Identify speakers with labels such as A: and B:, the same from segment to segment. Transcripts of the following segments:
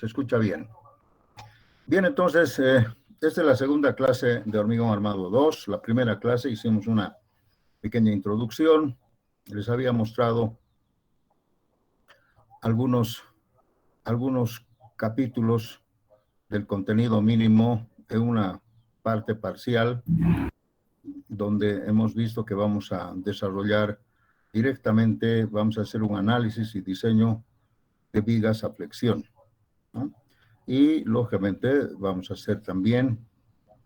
A: Se escucha bien. Bien, entonces, esta es la segunda clase de Hormigón Armado 2. La primera clase hicimos una pequeña introducción. Les había mostrado algunos capítulos del contenido mínimo en una parte parcial, donde hemos visto que vamos a desarrollar directamente, vamos a hacer un análisis y diseño de vigas a flexión, ¿no? Y lógicamente vamos a hacer también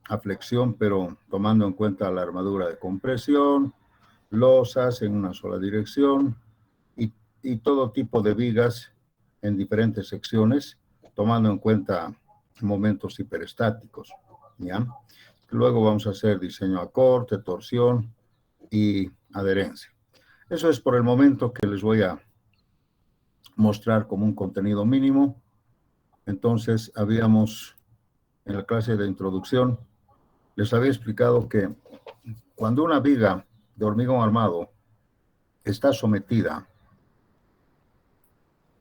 A: a flexión, pero tomando en cuenta la armadura de compresión, losas en una sola dirección y todo tipo de vigas en diferentes secciones, tomando en cuenta momentos hiperestáticos, ¿ya? Luego vamos a hacer diseño a corte, torsión y adherencia. Eso es por el momento que les voy a mostrar como un contenido mínimo. Entonces, en la clase de introducción, les había explicado que cuando una viga de hormigón armado está sometida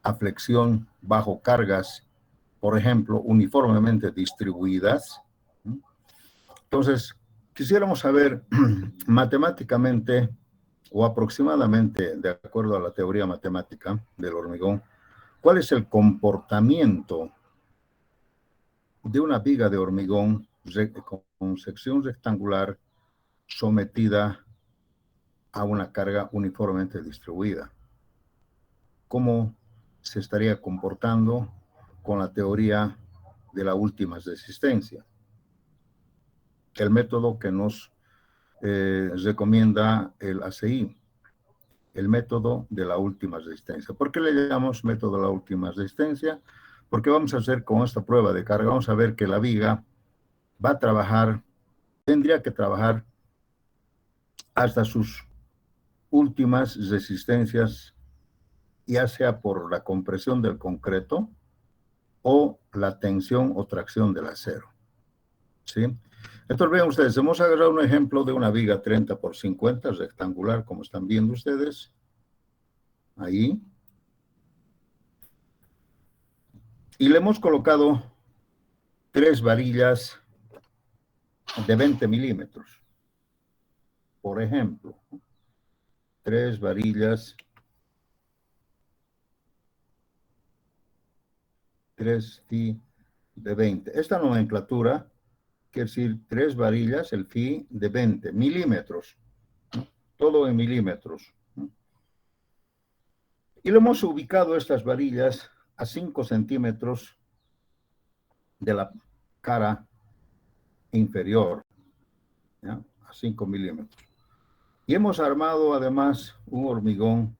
A: a flexión bajo cargas, por ejemplo, uniformemente distribuidas, entonces quisiéramos saber matemáticamente o aproximadamente, de acuerdo a la teoría matemática del hormigón, cuál es el comportamiento de una viga de hormigón con sección rectangular sometida a una carga uniformemente distribuida. ¿Cómo se estaría comportando con la teoría de la última resistencia? El método que nos recomienda el ACI, el método de la última resistencia. ¿Por qué le llamamos método de la última resistencia? Porque vamos a hacer con esta prueba de carga, vamos a ver que la viga va a trabajar, tendría que trabajar hasta sus últimas resistencias, ya sea por la compresión del concreto o la tensión o tracción del acero, ¿sí? Entonces, vean ustedes, hemos agarrado un ejemplo de una viga 30 por 50 rectangular, como están viendo ustedes, ahí. Y le hemos colocado 3 varillas de 20 milímetros. Por ejemplo, 3 varillas, 3 phi de 20. Esta nomenclatura quiere decir 3 varillas, el phi de 20 milímetros, ¿no? Todo en milímetros, ¿no? Y le hemos ubicado estas varillas a 5 centímetros de la cara inferior, ¿ya? A 5 milímetros. Y hemos armado además un hormigón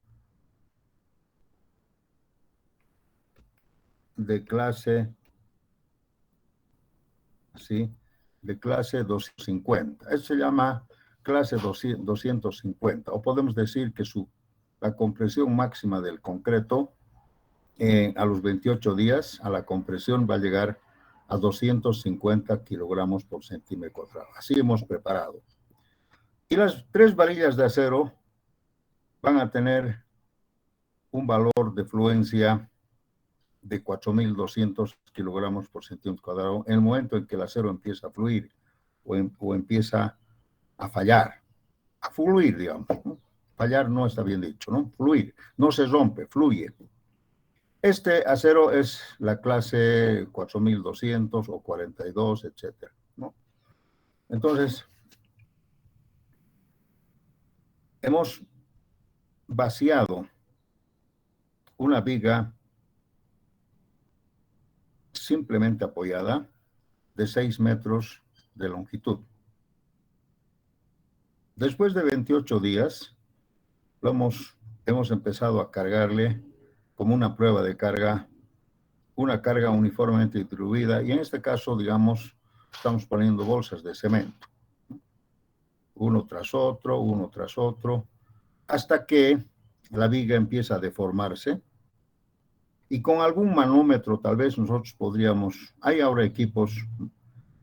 A: de clase, ¿sí? De clase 250. Eso se llama clase 250, o podemos decir que la compresión máxima del concreto a los 28 días, a la compresión va a llegar a 250 kilogramos por centímetro cuadrado. Así hemos preparado. Y las 3 varillas de acero van a tener un valor de fluencia de 4.200 kilogramos por centímetro cuadrado en el momento en que el acero empieza a fluir o empieza a fallar, a fluir, digamos, ¿no? Fallar no está bien dicho, ¿no? Fluir, no se rompe, fluye. Este acero es la clase 4200 o 42, etcétera, ¿no? Entonces, hemos vaciado una viga simplemente apoyada de 6 metros de longitud. Después de 28 días, hemos empezado a cargarle como una prueba de carga, una carga uniformemente distribuida, y en este caso, digamos, estamos poniendo bolsas de cemento, uno tras otro, hasta que la viga empieza a deformarse, y con algún manómetro tal vez nosotros hay ahora equipos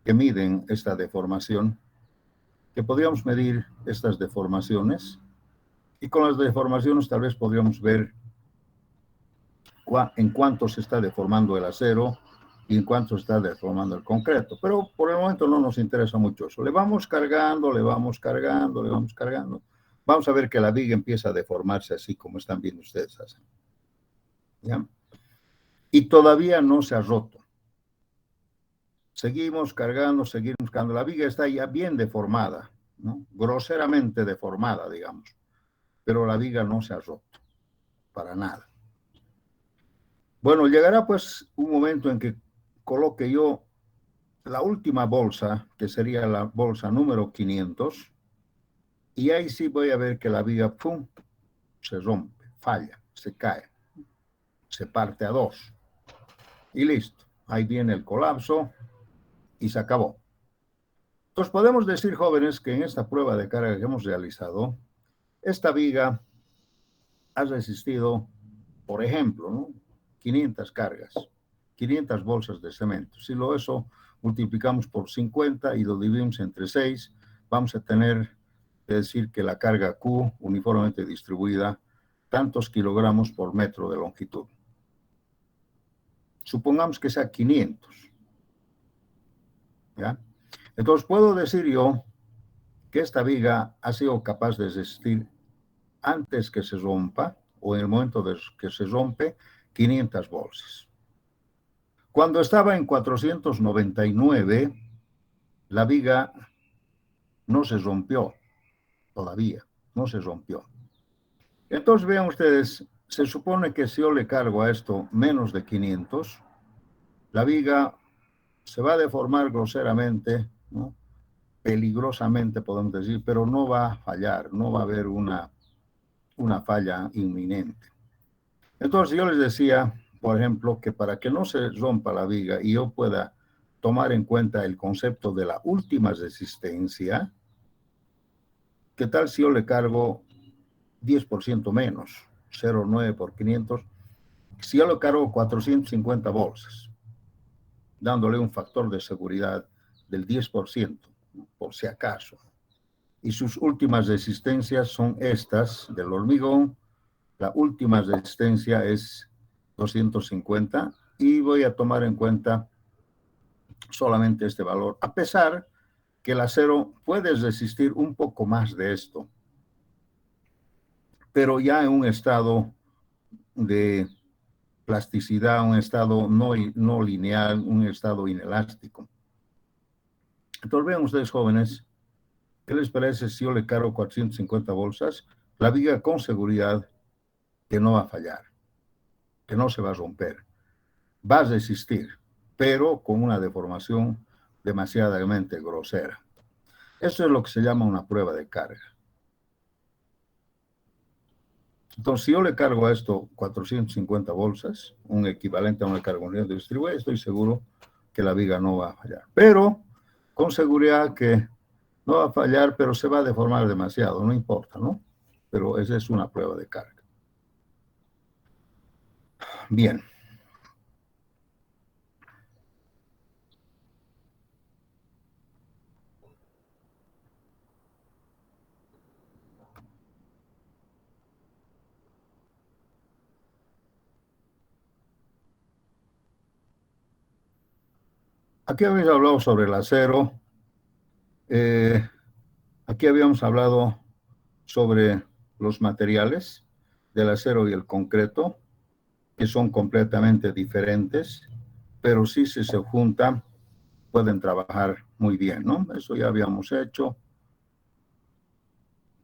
A: que miden esta deformación, que podríamos medir estas deformaciones, y con las deformaciones tal vez podríamos ver en cuánto se está deformando el acero y en cuánto se está deformando el concreto. Pero por el momento no nos interesa mucho eso. Le vamos cargando, le vamos cargando, le vamos cargando. Vamos a ver que la viga empieza a deformarse así como están viendo ustedes. ¿Ya? Y todavía no se ha roto. Seguimos cargando, seguimos cargando. La viga está ya bien deformada, ¿no? Groseramente deformada, digamos. Pero la viga no se ha roto, para nada. Bueno, llegará pues un momento en que coloque yo la última bolsa, que sería la bolsa número 500, y ahí sí voy a ver que la viga, ¡pum!, se rompe, falla, se cae, se parte a dos. Y listo, ahí viene el colapso y se acabó. Entonces podemos decir, jóvenes, que en esta prueba de carga que hemos realizado, esta viga ha resistido, por ejemplo, ¿no?, 500 cargas, 500 bolsas de cemento. Si eso multiplicamos por 50 y lo dividimos entre 6, vamos a tener que decir que la carga Q, uniformemente distribuida, tantos kilogramos por metro de longitud. Supongamos que sea 500. ¿Ya? Entonces puedo decir yo que esta viga ha sido capaz de resistir antes que se rompa, o en el momento de que se rompe, 500 bolsas. Cuando estaba en 499, la viga no se rompió todavía, no se rompió. Entonces vean ustedes, se supone que si yo le cargo a esto menos de 500, la viga se va a deformar groseramente, ¿no?, peligrosamente podemos decir, pero no va a fallar, no va a haber una falla inminente. Entonces yo les decía, por ejemplo, que para que no se rompa la viga y yo pueda tomar en cuenta el concepto de la última resistencia, ¿qué tal si yo le cargo 10% menos, 0,9 por 500? Si yo le cargo 450 bolsas, dándole un factor de seguridad del 10%, por si acaso. Y sus últimas resistencias son estas del hormigón. La última resistencia es 250 y voy a tomar en cuenta solamente este valor, a pesar que el acero puede resistir un poco más de esto, pero ya en un estado de plasticidad, un estado no lineal, un estado inelástico. Entonces vean ustedes, jóvenes, ¿qué les parece si yo le cargo 450 bolsas? La viga con seguridad que no va a fallar, que no se va a romper, va a resistir, pero con una deformación demasiadamente grosera. Eso es lo que se llama una prueba de carga. Entonces, si yo le cargo a esto 450 bolsas, un equivalente a una carga unión distribuida, estoy seguro que la viga no va a fallar. Pero con seguridad que no va a fallar, pero se va a deformar demasiado, no importa, ¿no? Pero esa es una prueba de carga. Bien. Aquí habíamos hablado sobre el acero. Aquí habíamos hablado sobre los materiales del acero y el concreto, que son completamente diferentes, pero sí, si se juntan, pueden trabajar muy bien, ¿no? Eso ya habíamos hecho.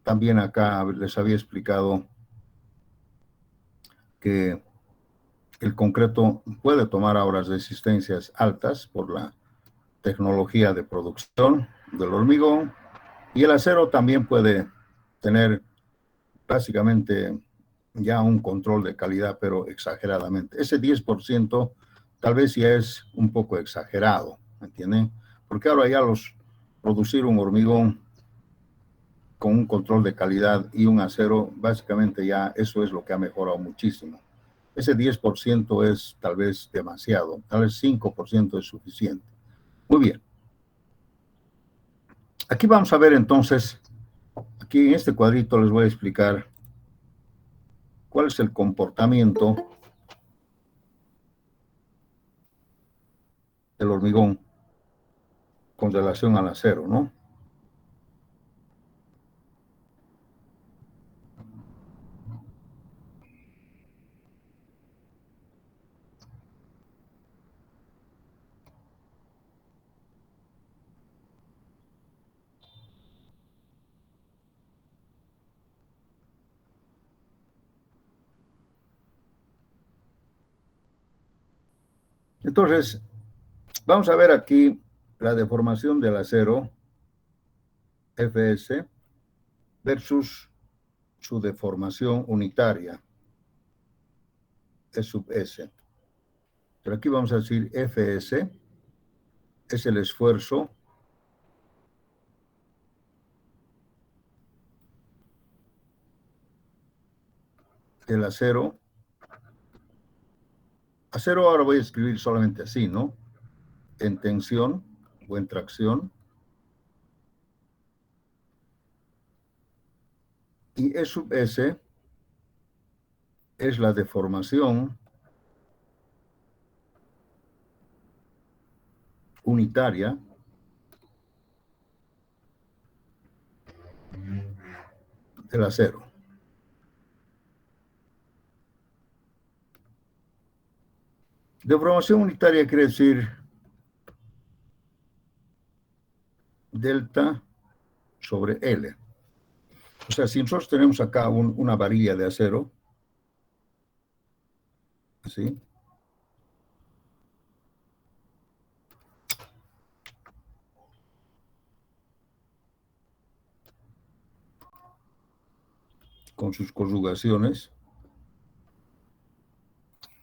A: También acá les había explicado que el concreto puede tomar ahora resistencias altas por la tecnología de producción del hormigón, y el acero también puede tener básicamente ya un control de calidad, pero exageradamente. Ese 10% tal vez ya es un poco exagerado, ¿me entienden? Porque ahora ya producir un hormigón con un control de calidad y un acero, básicamente ya eso es lo que ha mejorado muchísimo. Ese 10% es tal vez demasiado, tal vez 5% es suficiente. Muy bien. Aquí vamos a ver entonces, aquí en este cuadrito les voy a explicar cuál es el comportamiento el hormigón con relación al acero, ¿no? Entonces, vamos a ver aquí la deformación del acero Fs versus su deformación unitaria, E sub S. Pero aquí vamos a decir Fs es el esfuerzo del acero. Acero ahora voy a escribir solamente así, ¿no? En tensión o en tracción. Y E sub S es la deformación unitaria del acero. Deformación unitaria quiere decir delta sobre L. O sea, si nosotros tenemos acá una varilla de acero, así, con sus corrugaciones,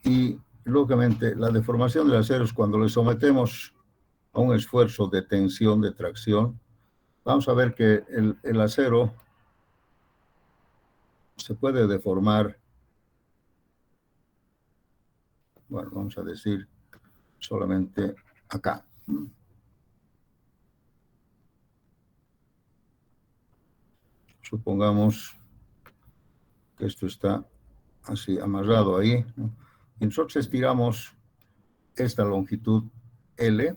A: y lógicamente la deformación del acero es cuando le sometemos a un esfuerzo de tensión, de tracción. Vamos a ver que el acero se puede deformar, bueno, vamos a decir solamente acá. Supongamos que esto está así amarrado ahí, ¿no? Y nosotros estiramos esta longitud L.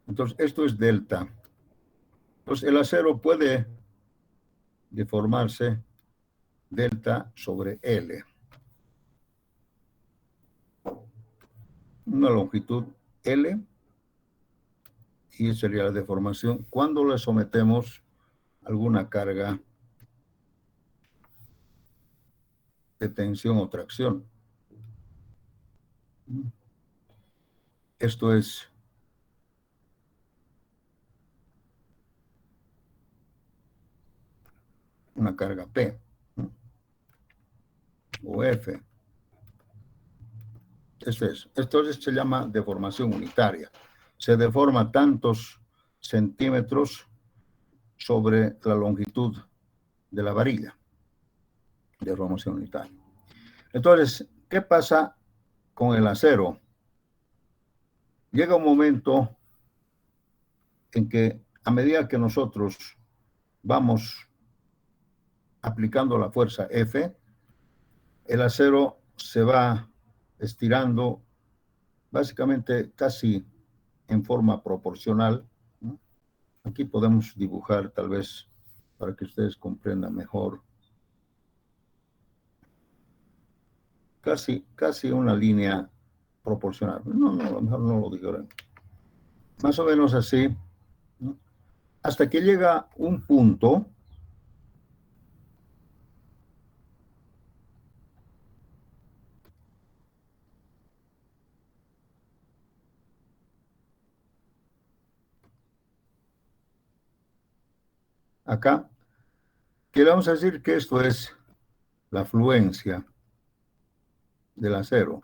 A: Entonces, esto es delta. Entonces, el acero puede deformarse delta sobre L. Una longitud L, y esa sería la deformación cuando le sometemos alguna carga de tensión o tracción. Esto es una carga P, ¿no? O F. Entonces se llama deformación unitaria. Se deforma tantos centímetros sobre la longitud de la varilla. Deformación unitaria. Entonces, ¿qué pasa con el acero? Llega un momento en que a medida que nosotros vamos aplicando la fuerza F, el acero se va estirando básicamente casi en forma proporcional, ¿no? Aquí podemos dibujar tal vez para que ustedes comprendan mejor. Casi una línea proporcional. No, a lo mejor no lo digo ahora. Más o menos así, ¿no? Hasta que llega un punto acá, que le vamos a decir que esto es la fluencia del acero.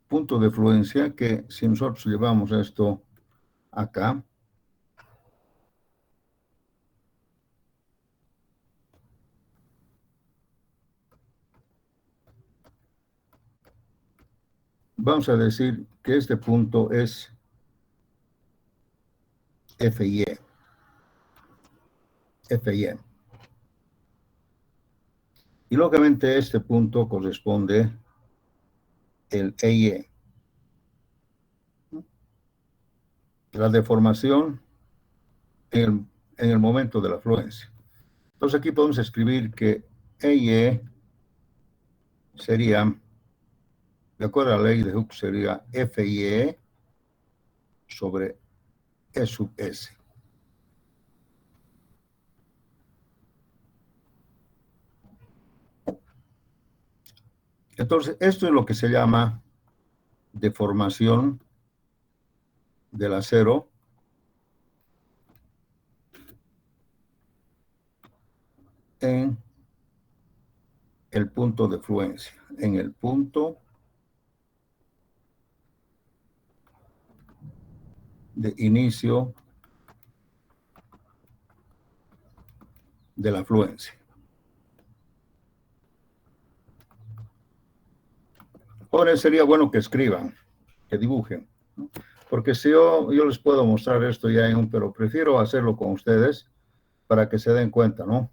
A: Punto de fluencia que si nosotros llevamos esto acá, vamos a decir que este punto es F y E. F y E. Y lógicamente este punto corresponde el E y E. La deformación en el momento de la fluencia. Entonces aquí podemos escribir que E y E sería, de acuerdo a la ley de Hooke, sería F y E sobre E sub S. Entonces, esto es lo que se llama deformación del acero en el punto de fluencia, en el punto de inicio de la fluencia. Ahora sería bueno que escriban, que dibujen, ¿no? Porque si yo les puedo mostrar esto ya pero prefiero hacerlo con ustedes para que se den cuenta, ¿no?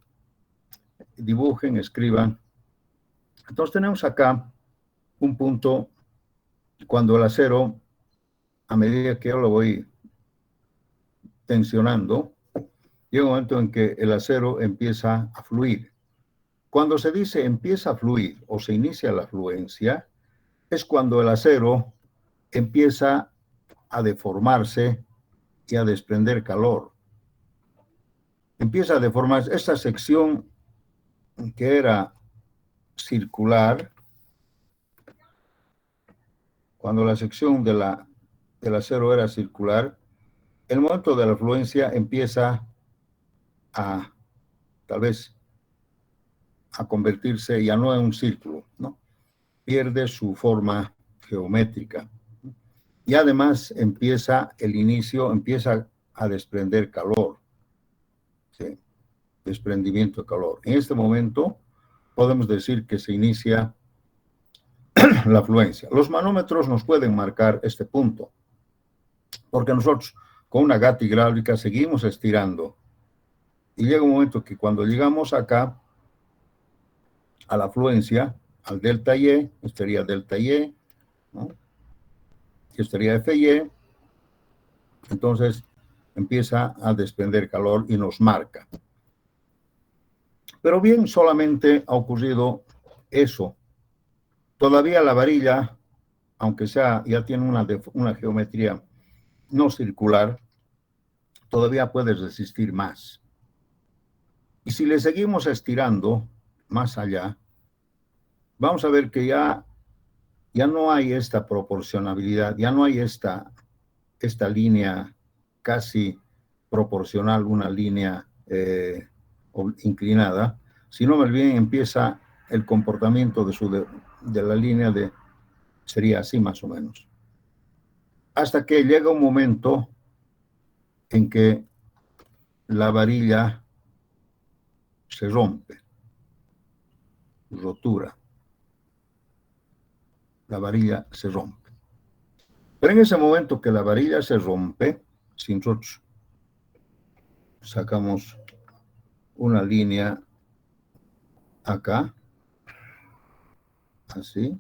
A: Dibujen, escriban. Entonces tenemos acá un punto cuando el acero, a medida que yo lo voy tensionando, llega un momento en que el acero empieza a fluir. Cuando se dice empieza a fluir o se inicia la fluencia, es cuando el acero empieza a deformarse y a desprender calor. Empieza a deformarse. Esta sección que era circular, cuando la sección del acero era circular, el momento de la fluencia empieza a, tal vez, a convertirse ya no en un círculo, ¿no? Pierde su forma geométrica. Y además empieza a desprender calor. ¿Sí? Desprendimiento de calor. En este momento podemos decir que se inicia la fluencia. Los manómetros nos pueden marcar este punto, porque nosotros con una gata hidráulica seguimos estirando. Y llega un momento que cuando llegamos acá a la fluencia, al delta Y, estaría delta Y, ¿no? Que estaría FY, entonces empieza a desprender calor y nos marca. Pero bien, solamente ha ocurrido eso. Todavía la varilla, aunque sea, ya tiene una geometría no circular, todavía puede resistir más. Y si le seguimos estirando más allá, vamos a ver que ya no hay esta proporcionalidad, ya no hay esta línea casi proporcional, una línea inclinada, sino más bien empieza el comportamiento de la línea sería así más o menos. Hasta que llega un momento en que la varilla se rompe, rotura. La varilla se rompe. Pero en ese momento que la varilla se rompe, si nosotros sacamos una línea acá, así,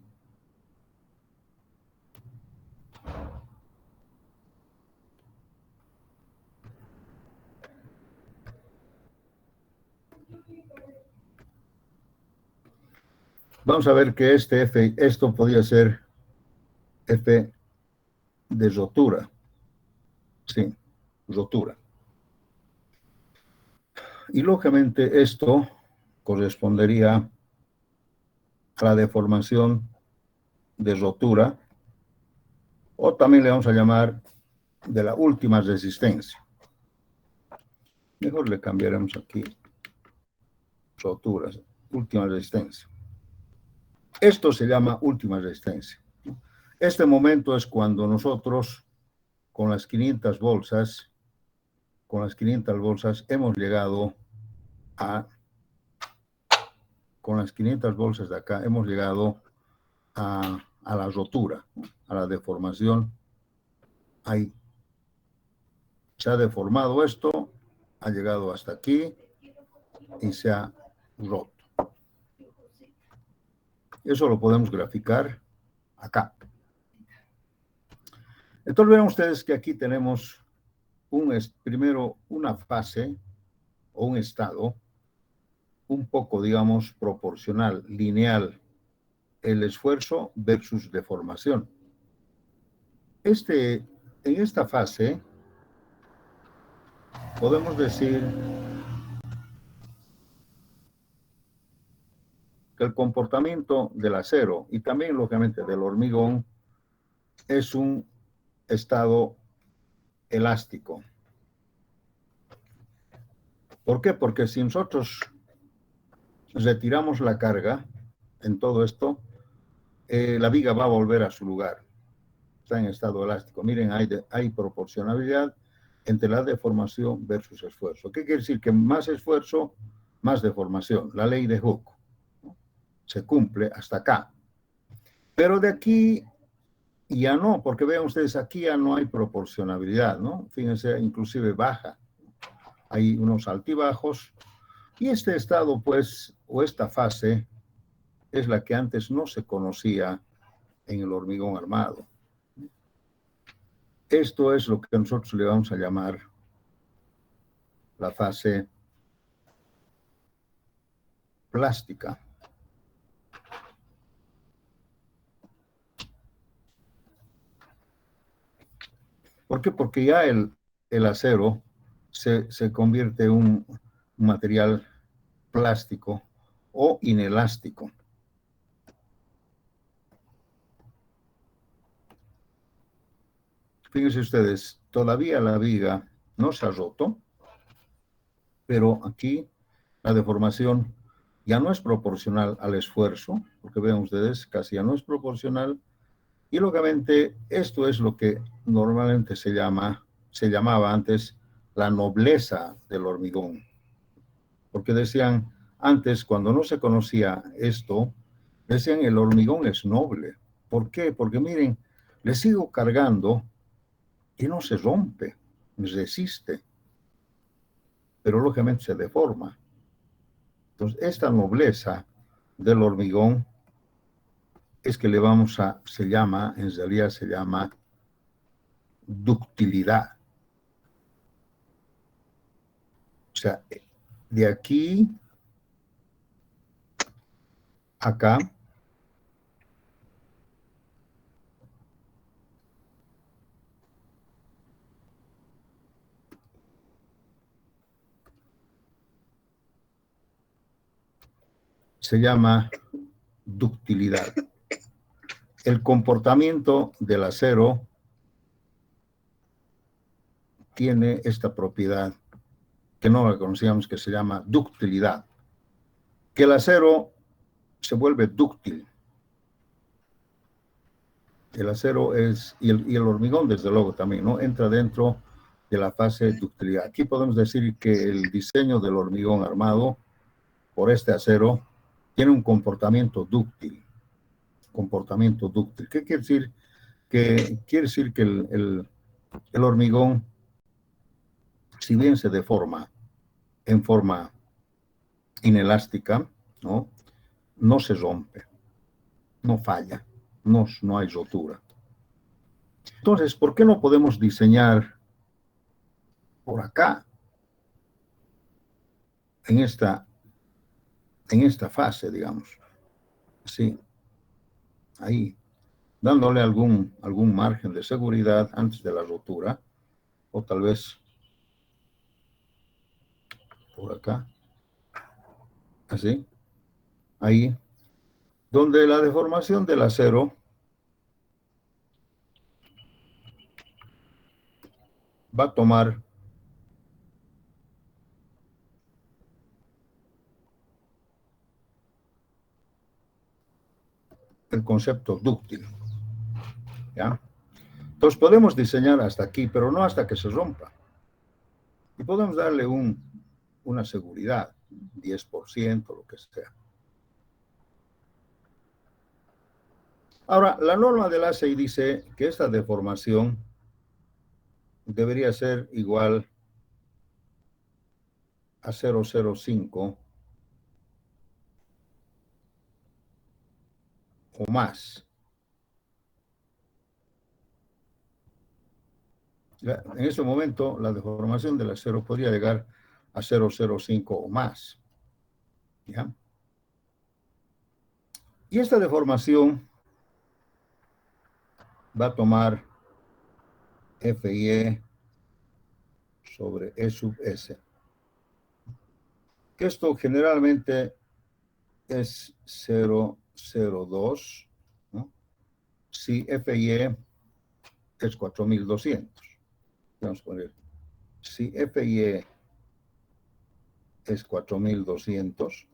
A: vamos a ver que esto podría ser F de rotura. Sí, rotura. Y lógicamente esto correspondería a la deformación de rotura, o también le vamos a llamar de la última resistencia. Mejor le cambiaremos aquí roturas, última resistencia. Esto se llama última resistencia. Este momento es cuando nosotros con las 500 bolsas hemos llegado con las 500 bolsas de acá hemos llegado a la rotura, a la deformación ahí. Se ha deformado esto, ha llegado hasta aquí y se ha roto. Eso lo podemos graficar acá. Entonces vean ustedes que aquí tenemos primero una fase o un estado un poco, digamos, proporcional, lineal, el esfuerzo versus deformación. En esta fase podemos decir que el comportamiento del acero y también, lógicamente, del hormigón es un estado elástico. ¿Por qué? Porque si nosotros retiramos la carga en todo esto, la viga va a volver a su lugar. Está en estado elástico. Miren, hay proporcionalidad entre la deformación versus esfuerzo. ¿Qué quiere decir? Que más esfuerzo, más deformación. La ley de Hooke se cumple hasta acá. Pero de aquí ya no, porque vean ustedes, aquí ya no hay proporcionalidad, ¿no? Fíjense, inclusive baja. Hay unos altibajos. Y este estado, pues, o esta fase, es la que antes no se conocía en el hormigón armado. Esto es lo que nosotros le vamos a llamar la fase plástica. ¿Por qué? Porque ya el acero se convierte en un material plástico o inelástico. Fíjense ustedes, todavía la viga no se ha roto, pero aquí la deformación ya no es proporcional al esfuerzo, porque vean ustedes, casi ya no es proporcional. Y lógicamente esto es lo que normalmente se llamaba antes la nobleza del hormigón. Porque decían antes, cuando no se conocía esto, decían el hormigón es noble. ¿Por qué? Porque miren, le sigo cargando y no se rompe, resiste, pero lógicamente se deforma. Entonces, esta nobleza del hormigón es que en realidad se llama ductilidad. O sea, de aquí a acá se llama ductilidad. El comportamiento del acero tiene esta propiedad que no la conocíamos, que se llama ductilidad. Que el acero se vuelve dúctil. El acero y el hormigón, desde luego, también, ¿no? Entra dentro de la fase de ductilidad. Aquí podemos decir que el diseño del hormigón armado por este acero tiene un comportamiento dúctil. Comportamiento dúctil. ¿Qué quiere decir? Quiere decir que el hormigón, si bien se deforma en forma inelástica, ¿no? No se rompe, no falla, no hay rotura. Entonces, ¿por qué no podemos diseñar por acá, en esta fase, digamos? Sí, ahí, dándole algún margen de seguridad antes de la rotura, o tal vez por acá, así, ahí, donde la deformación del acero va a tomar el concepto dúctil, ¿ya? Entonces podemos diseñar hasta aquí, pero no hasta que se rompa. Y podemos darle una seguridad, 10%, lo que sea. Ahora, la norma del ASEI dice que esta deformación debería ser igual a 0,05 o más. En ese momento, la deformación del acero podría llegar a 0,05 o más. ¿Ya? Y esta deformación va a tomar Fy sobre E sub S. Que esto generalmente es 0,02, ¿no? Si Fy es 4200. Vamos a poner, si Fy es 4200,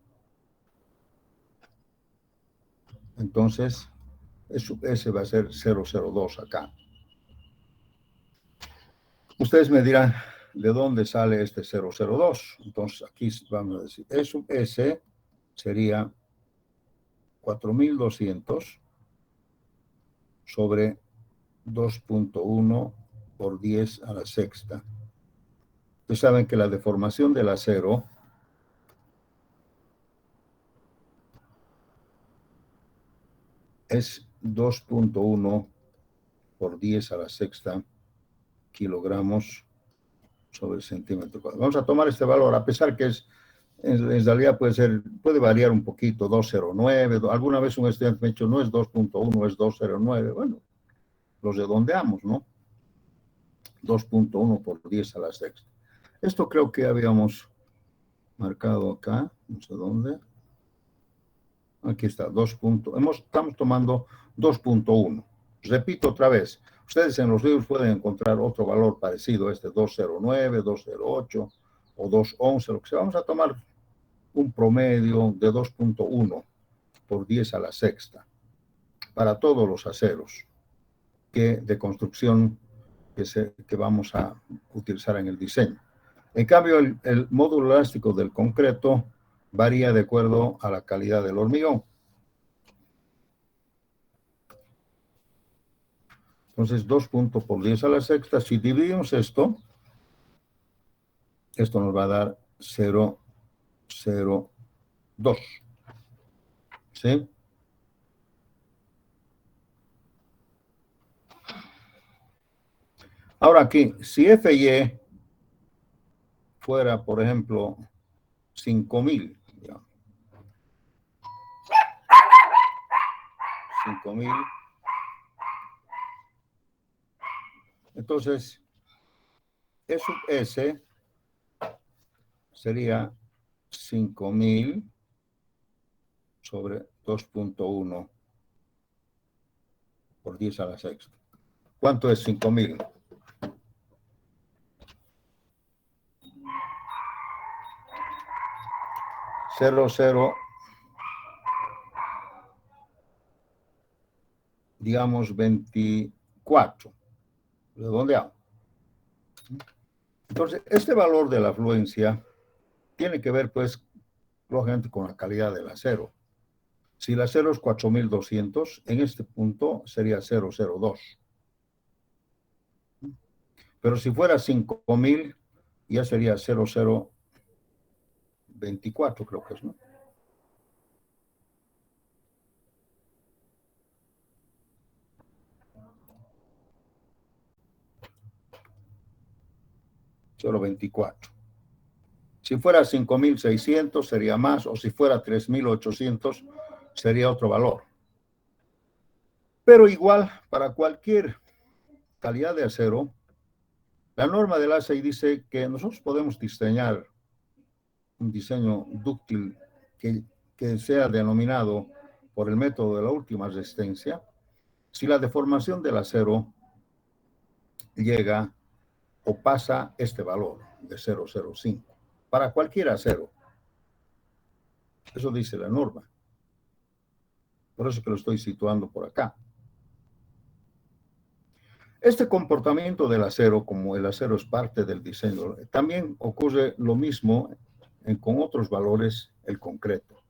A: entonces E sub S va a ser 0,02 acá. Ustedes me dirán, ¿de dónde sale este 0,02? Entonces aquí vamos a decir, E sub S sería 4200 sobre 2.1 por 10 a la sexta. Ustedes saben que la deformación del acero es 2.1 por 10 a la sexta kilogramos sobre centímetro cuadrado. Vamos a tomar este valor, a pesar que es, en realidad puede variar un poquito, 209, alguna vez un estudiante me ha dicho, no es 2.1, es 209, bueno, los redondeamos, ¿no? 2.1 por 10 a la sexta. Esto creo que habíamos marcado acá, no sé dónde. Aquí está, estamos tomando 2.1. Repito otra vez, ustedes en los libros pueden encontrar otro valor parecido a este 209, 208 o 211, lo que sea. Vamos a tomar un promedio de 2.1 por 10 a la sexta para todos los aceros de construcción que vamos a utilizar en el diseño. En cambio, el módulo elástico del concreto varía de acuerdo a la calidad del hormigón. Entonces, 2 puntos por 10 a la sexta. Si dividimos esto nos va a dar 0,02. ¿Sí? Ahora aquí, si Fy fuera, por ejemplo, 5000, 5000, entonces, E sub S sería 5000 sobre 2.1 por 10 a la sexta. ¿Cuánto es 5000? 0,0, digamos 24, redondeado. Entonces, este valor de la afluencia tiene que ver, pues, lógicamente con la calidad del acero. Si el acero es 4200, en este punto sería 0,02. Pero si fuera 5000, ya sería 0,024, creo que es, ¿no? Solo 24. Si fuera 5600 sería más, o si fuera 3800 sería otro valor. Pero igual, para cualquier calidad de acero, la norma del ASEI dice que nosotros podemos diseñar un diseño dúctil que sea denominado por el método de la última resistencia, si la deformación del acero llega o pasa este valor de 0,05 para cualquier acero. Eso dice la norma. Por eso que lo estoy situando por acá. Este comportamiento del acero, como el acero es parte del diseño, también ocurre lo mismo con otros valores, el concreto.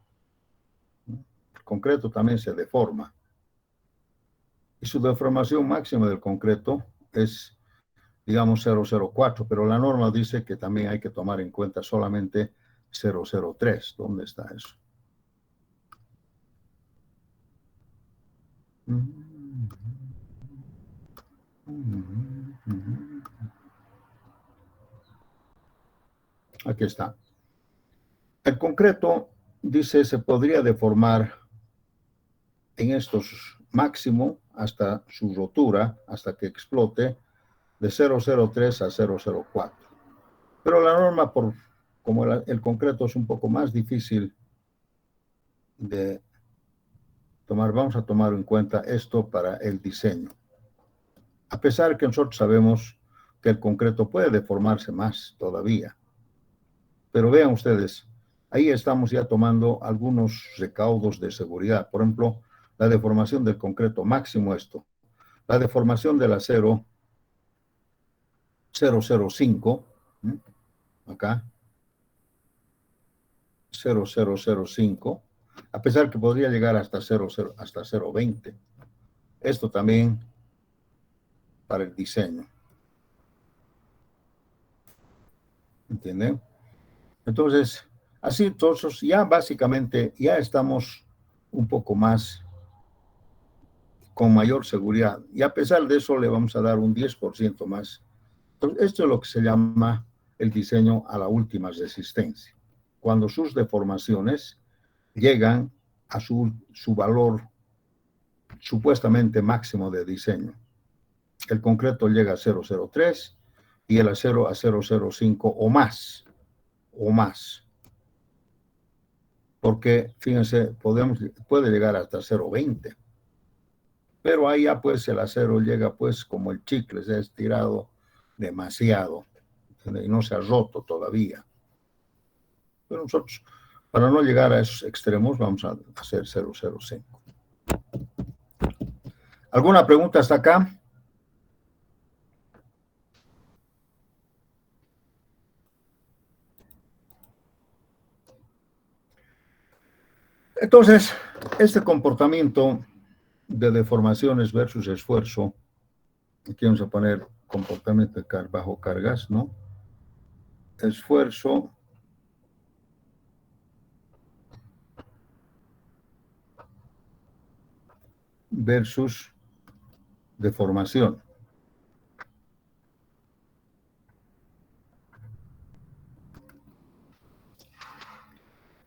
A: El concreto también se deforma. Y su deformación máxima del concreto es digamos 004, pero la norma dice que también hay que tomar en cuenta solamente 003. ¿Dónde está eso? Aquí está. El concreto, dice, se podría deformar en estos máximo hasta su rotura, hasta que explote, de 003 a 004. Pero la norma, como el concreto es un poco más difícil de tomar, vamos a tomar en cuenta esto para el diseño. A pesar que nosotros sabemos que el concreto puede deformarse más todavía. Pero vean ustedes, ahí estamos ya tomando algunos recaudos de seguridad. Por ejemplo, la deformación del concreto máximo esto. La deformación del acero 005, acá, 0005, a pesar que podría llegar hasta 020. Esto también para el diseño. ¿Entienden? Entonces, así entonces ya básicamente ya estamos un poco más con mayor seguridad. Y a pesar de eso le vamos a dar un 10% más. Entonces, esto es lo que se llama el diseño a la última resistencia. Cuando sus deformaciones llegan a su valor supuestamente máximo de diseño. El concreto llega a 003 y el acero a 005 o más. O más. Porque, fíjense, puede llegar hasta 0,20. Pero ahí ya pues el acero llega pues como el chicle, se ha estirado demasiado y no se ha roto todavía. Pero nosotros, para no llegar a esos extremos, vamos a hacer 005. ¿Alguna pregunta hasta acá? Entonces, este comportamiento de deformaciones versus esfuerzo, aquí vamos a poner comportamiento bajo cargas, ¿no? Esfuerzo versus deformación.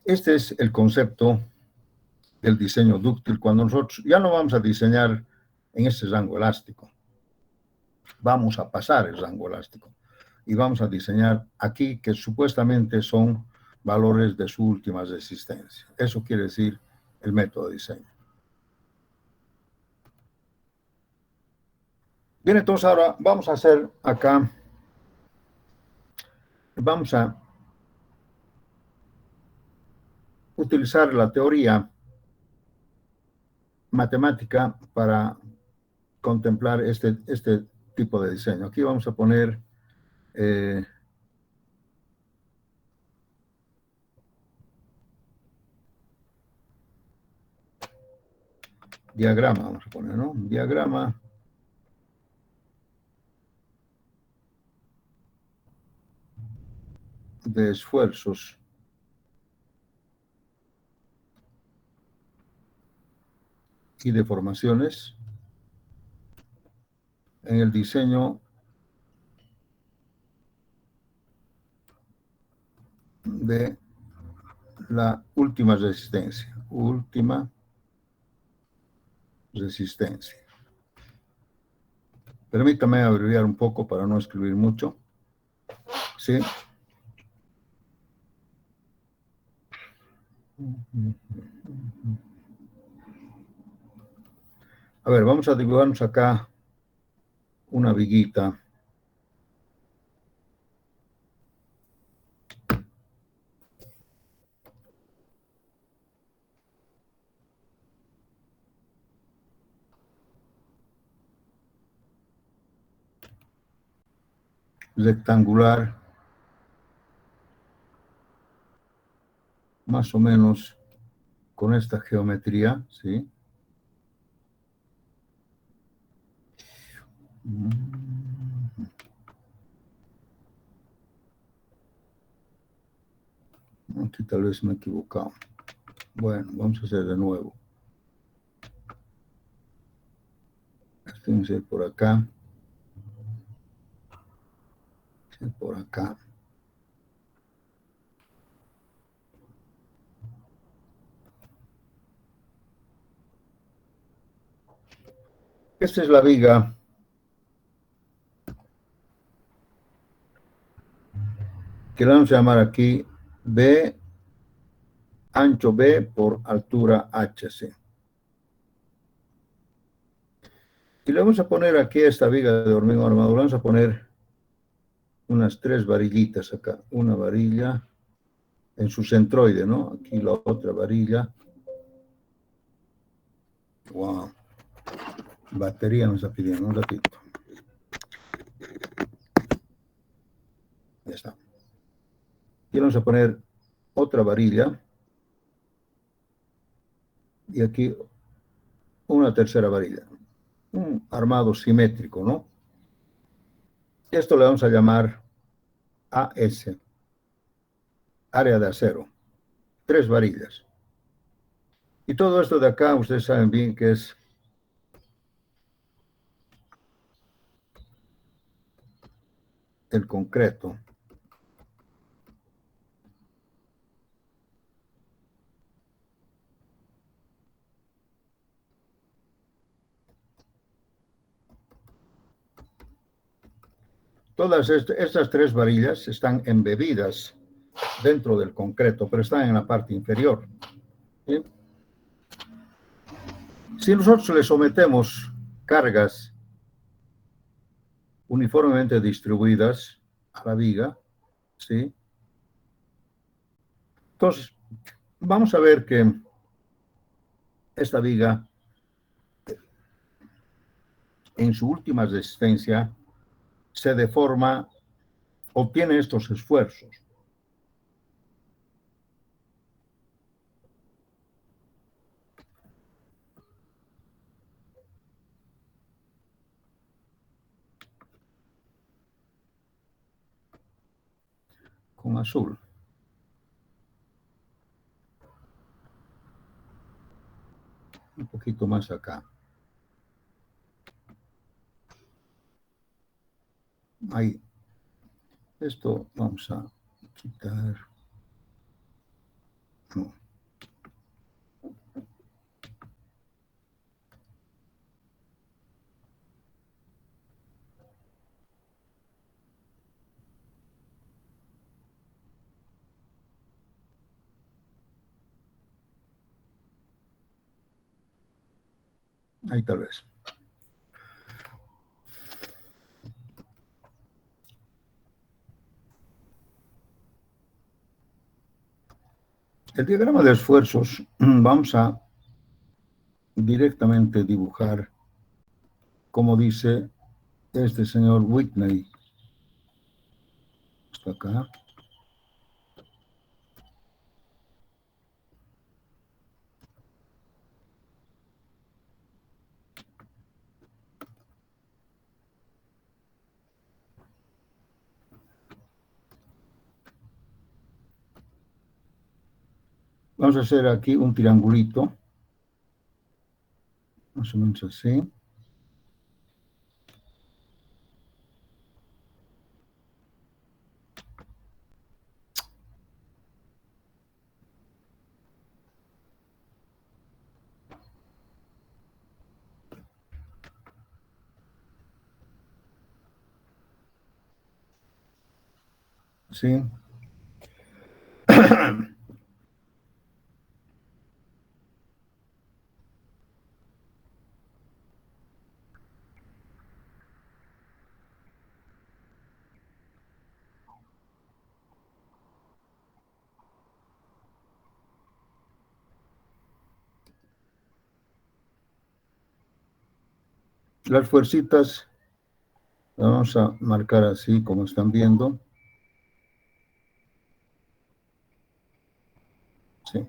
A: Este es el concepto del diseño dúctil cuando nosotros ya no vamos a diseñar en ese rango elástico. Vamos a pasar el rango elástico y vamos a diseñar aquí que supuestamente son valores de su última resistencia. Eso quiere decir el método de diseño. Bien, entonces ahora vamos a hacer acá, vamos a utilizar la teoría matemática para contemplar este tipo de diseño. Aquí vamos a poner diagrama, vamos a poner, ¿no? Un diagrama de esfuerzos y deformaciones en el diseño de la última resistencia. Última resistencia. Permítame abreviar un poco para no escribir mucho. ¿Sí? A ver, vamos a dibujarnos acá una viguita. Rectangular, más o menos con esta geometría, ¿sí? Aquí tal vez me he equivocado. Bueno, vamos a hacer de nuevo. Fíjense por acá. Por acá. Esta es la viga que la vamos a llamar aquí B, ancho B por altura HC. Y le vamos a poner aquí a esta viga de hormigón armado, le vamos a poner unas 3 varillitas acá. Una varilla en su centroide, ¿no? Aquí la otra varilla. Wow. Batería nos está pidiendo un ratito. Ya está. Y vamos a poner otra varilla. Y aquí una tercera varilla. Un armado simétrico, ¿no? Esto le vamos a llamar AS, área de acero. 3 varillas. Y todo esto de acá, ustedes saben bien que es el concreto. Todas estas 3 varillas están embebidas dentro del concreto, pero están en la parte inferior. ¿Sí? Si nosotros le sometemos cargas uniformemente distribuidas a la viga, ¿sí? Entonces, vamos a ver que esta viga, en su última resistencia, se deforma, obtiene estos esfuerzos. Con azul. Un poquito más acá. Ahí. Esto vamos a quitar. No. Ahí tal vez. El diagrama de esfuerzos vamos a directamente dibujar, como dice este señor Whitney. Está acá. Vamos a hacer aquí un triangulito, más o menos así. ¿Sí? Las fuercitas las vamos a marcar así, como están viendo. Sí.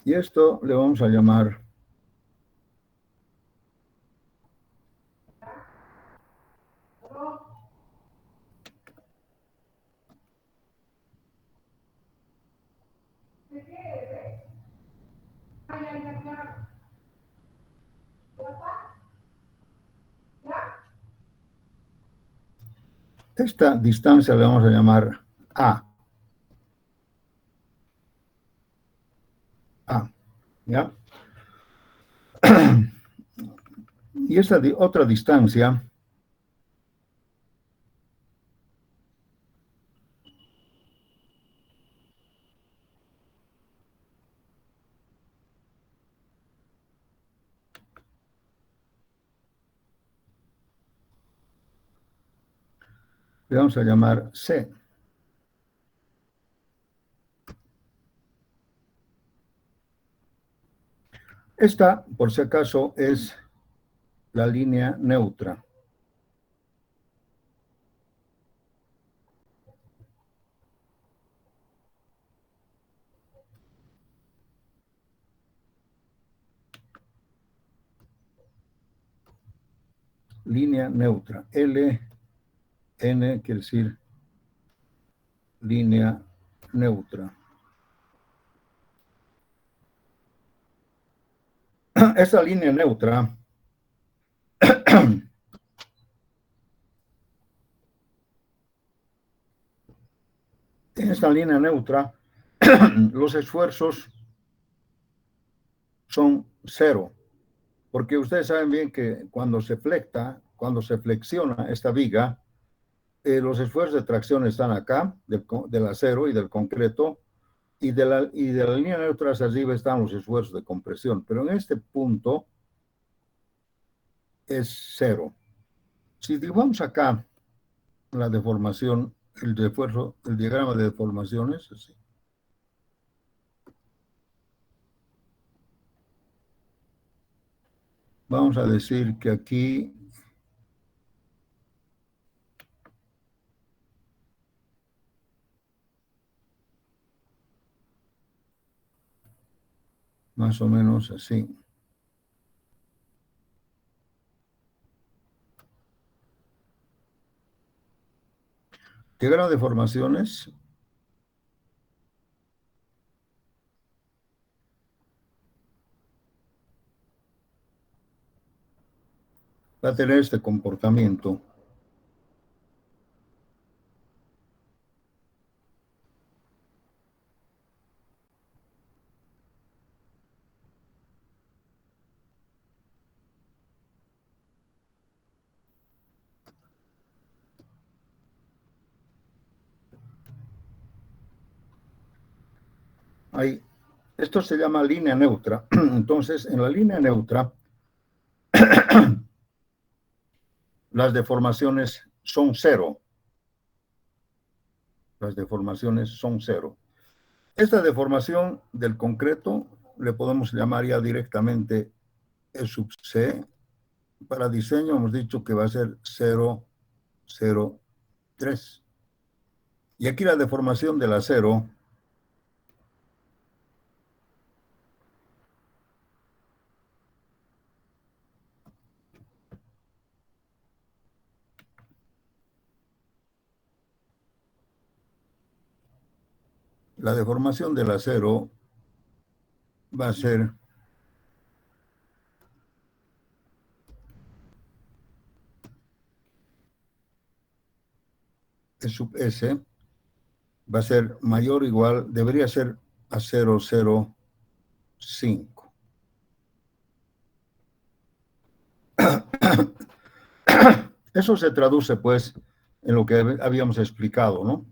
A: Y esto le vamos a llamar Esta distancia le vamos a llamar A. A, ¿ya? Y esta otra distancia le vamos a llamar C. Esta, por si acaso, es la línea neutra. Línea neutra. L, N quiere decir línea neutra. Esta línea neutra en esta línea neutra los esfuerzos son cero, porque ustedes saben bien que cuando se flexiona esta viga, los esfuerzos de tracción están acá, del acero y del concreto, y de la línea neutra hacia arriba están los esfuerzos de compresión, pero en este punto es cero. Si dibujamos acá la deformación, el diagrama de deformaciones, así. Vamos a decir que aquí más o menos así. Diagrama de deformaciones. Va a tener este comportamiento. Ahí. Esto se llama línea neutra. Entonces, en la línea neutra, las deformaciones son cero. Las deformaciones son cero. Esta deformación del concreto le podemos llamar ya directamente E sub C. Para diseño hemos dicho que va a ser 0, 0, 3. Y aquí la deformación del acero va a ser E sub S, va a ser mayor o igual, debería ser a 0,05. Eso se traduce, pues, en lo que habíamos explicado, ¿no?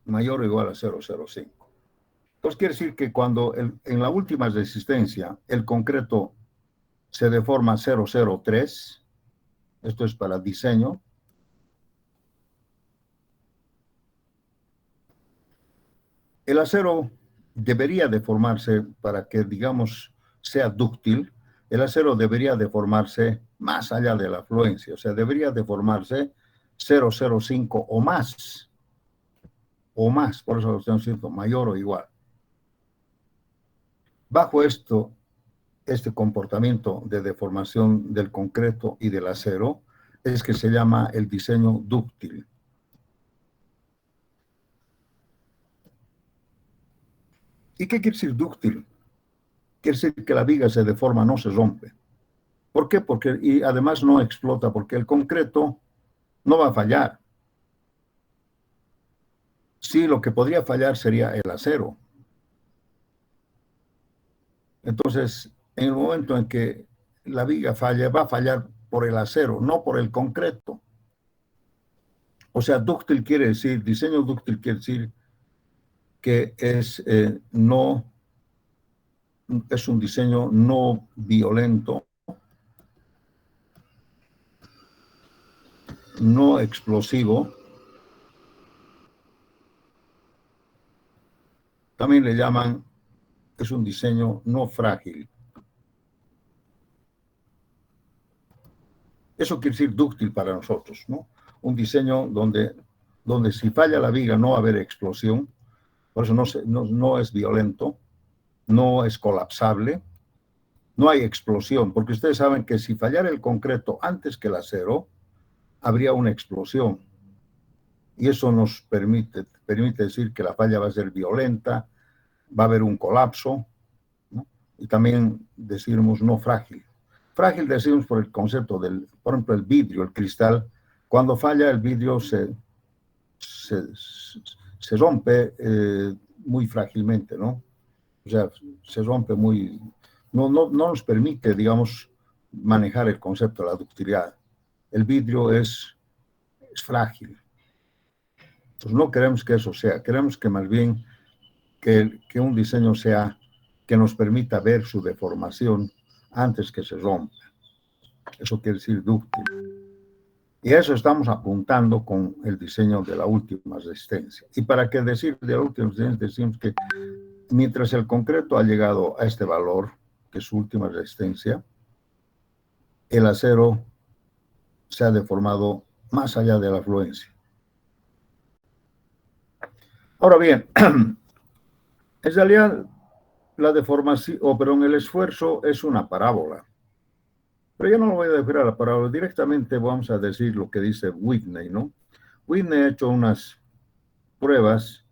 A: Mayor o igual a 0,05. Entonces quiere decir que cuando en la última resistencia el concreto se deforma 0,03, esto es para diseño, el acero debería deformarse para que, digamos, sea dúctil. El acero debería deformarse más allá de la afluencia, o sea, debería deformarse 0,05 o más, por eso lo estamos diciendo, mayor o igual. Bajo este comportamiento de deformación del concreto y del acero es que se llama el diseño dúctil. ¿Y qué quiere decir dúctil? Quiere decir que la viga se deforma, no se rompe. ¿Por qué? Porque, y además no explota, porque el concreto no va a fallar. Sí, lo que podría fallar sería el acero. Entonces, en el momento en que la viga falle, va a fallar por el acero, no por el concreto. O sea, dúctil quiere decir, diseño dúctil quiere decir que es un diseño no violento, no explosivo. También le llaman, es un diseño no frágil. Eso quiere decir dúctil para nosotros, ¿no? Un diseño donde si falla la viga no va a haber explosión, por eso no es violento, no es colapsable, no hay explosión, porque ustedes saben que si fallara el concreto antes que el acero, habría una explosión. Y eso nos permite decir que la falla va a ser violenta, va a haber un colapso, ¿no? Y también decimos no frágil. Frágil decimos por el concepto por ejemplo, el vidrio, el cristal. Cuando falla el vidrio se, se rompe muy frágilmente, ¿no? O sea, se rompe muy... No nos permite, digamos, manejar el concepto de la ductilidad. El vidrio es frágil. Entonces no queremos que eso sea, queremos que más bien que un diseño sea que nos permita ver su deformación antes que se rompa. Eso quiere decir dúctil. Y a eso estamos apuntando con el diseño de la última resistencia. Y para qué decir de la última resistencia, decimos que mientras el concreto ha llegado a este valor, que es su última resistencia, el acero se ha deformado más allá de la afluencia. Ahora bien, en realidad la deformación, perdón, el esfuerzo es una parábola. Pero yo no lo voy a decir a la parábola, directamente vamos a decir lo que dice Whitney, ¿no? Whitney ha hecho unas pruebas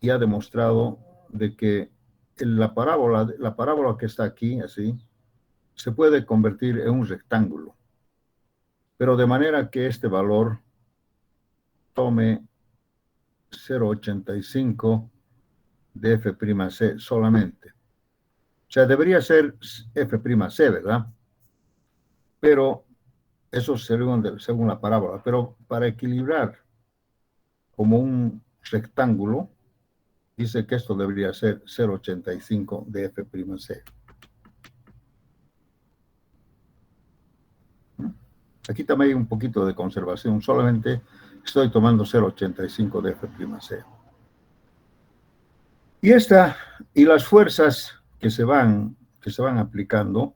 A: y ha demostrado de que la parábola que está aquí, así, se puede convertir en un rectángulo, pero de manera que este valor tome 0,85 de F'C solamente. O sea, debería ser F'C, ¿verdad? Pero eso según la parábola. Pero para equilibrar como un rectángulo, dice que esto debería ser 0,85 de F'C. Aquí también hay un poquito de conservación, solamente estoy tomando 0,85 de F'C. Y las fuerzas que se van aplicando,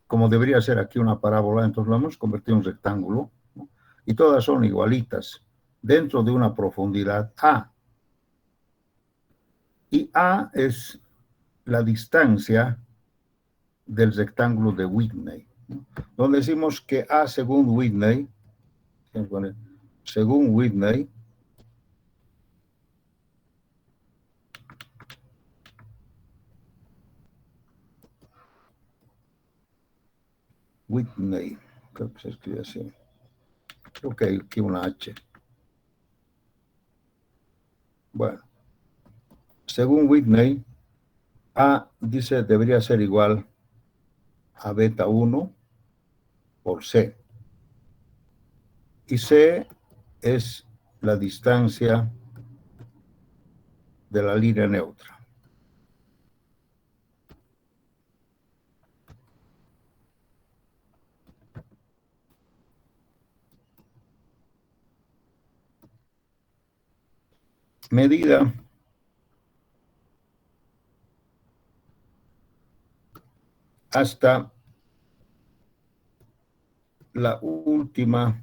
A: como debería ser aquí una parábola, entonces lo hemos convertido en un rectángulo, ¿no? Y todas son igualitas dentro de una profundidad A. Y A es la distancia del rectángulo de Whitney, ¿no? Donde decimos que A según Whitney, según Whitney, creo que se escribe así, creo que hay aquí una H. Bueno, según Whitney, A dice debería ser igual a beta 1 por C. Y C es la distancia de la línea neutra. Medida hasta la última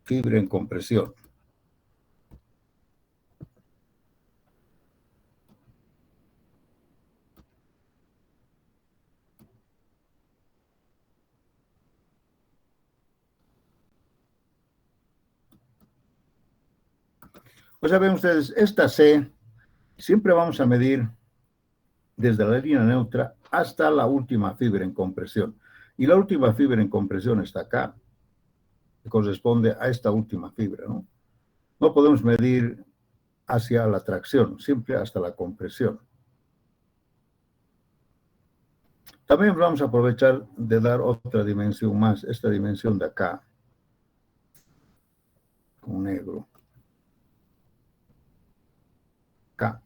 A: fibra en compresión. O sea, ven ustedes, esta C Siempre vamos a medir desde la línea neutra hasta la última fibra en compresión. Y la última fibra en compresión está acá, que corresponde a esta última fibra, ¿no? No podemos medir hacia la tracción, siempre hasta la compresión. También vamos a aprovechar de dar otra dimensión más, esta dimensión de acá, con negro. Acá.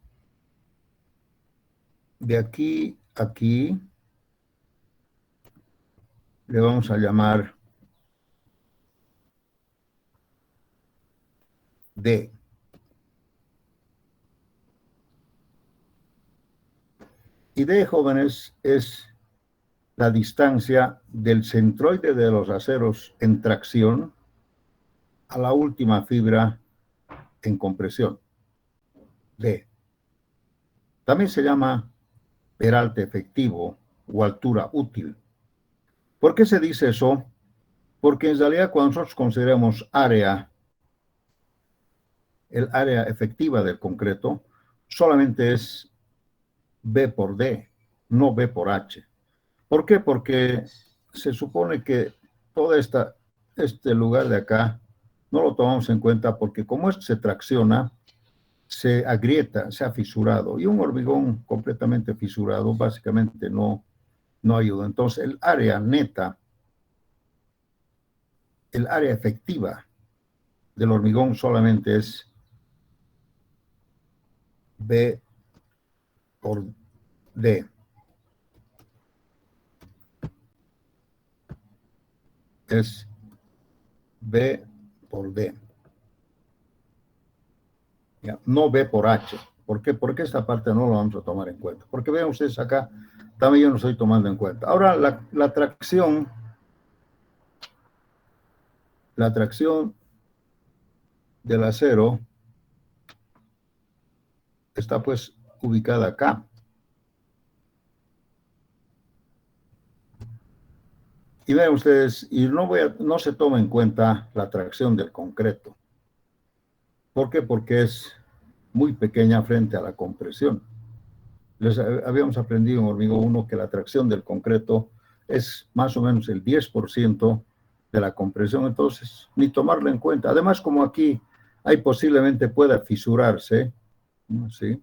A: De aquí a aquí le vamos a llamar D. Y D, jóvenes, es la distancia del centroide de los aceros en tracción a la última fibra en compresión. D. También se llama peralte efectivo o altura útil. ¿Por qué se dice eso? Porque en realidad cuando nosotros consideramos área, el área efectiva del concreto, solamente es B por D, no B por H. ¿Por qué? Porque se supone que todo este lugar de acá no lo tomamos en cuenta porque como esto se tracciona, se agrieta, se ha fisurado. Y un hormigón completamente fisurado básicamente no ayuda. Entonces el área neta, el área efectiva del hormigón solamente es B por D. Es B por D. ¿Ya? No B por H. ¿Por qué? Porque esta parte no lo vamos a tomar en cuenta. Porque vean ustedes acá, también yo no estoy tomando en cuenta. Ahora, la tracción del acero está pues ubicada acá. Y vean ustedes, y no se toma en cuenta la tracción del concreto. ¿Por qué? Porque es muy pequeña frente a la compresión. Habíamos aprendido en Hormigón 1 que la tracción del concreto es más o menos el 10% de la compresión, entonces ni tomarlo en cuenta. Además, como aquí hay posiblemente pueda fisurarse, ¿sí?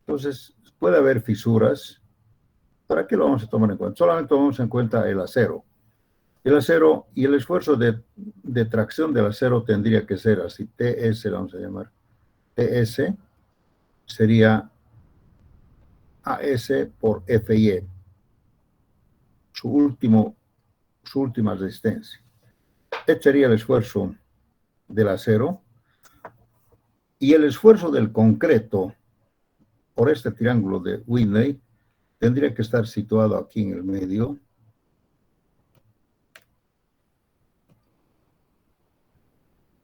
A: Entonces puede haber fisuras. ¿Para qué lo vamos a tomar en cuenta? Solamente tomamos en cuenta el acero. El acero y el esfuerzo de tracción del acero tendría que ser así, TS, lo vamos a llamar. TS sería AS por FY, su última resistencia. Este sería el esfuerzo del acero y el esfuerzo del concreto por este triángulo de Whitney tendría que estar situado aquí en el medio.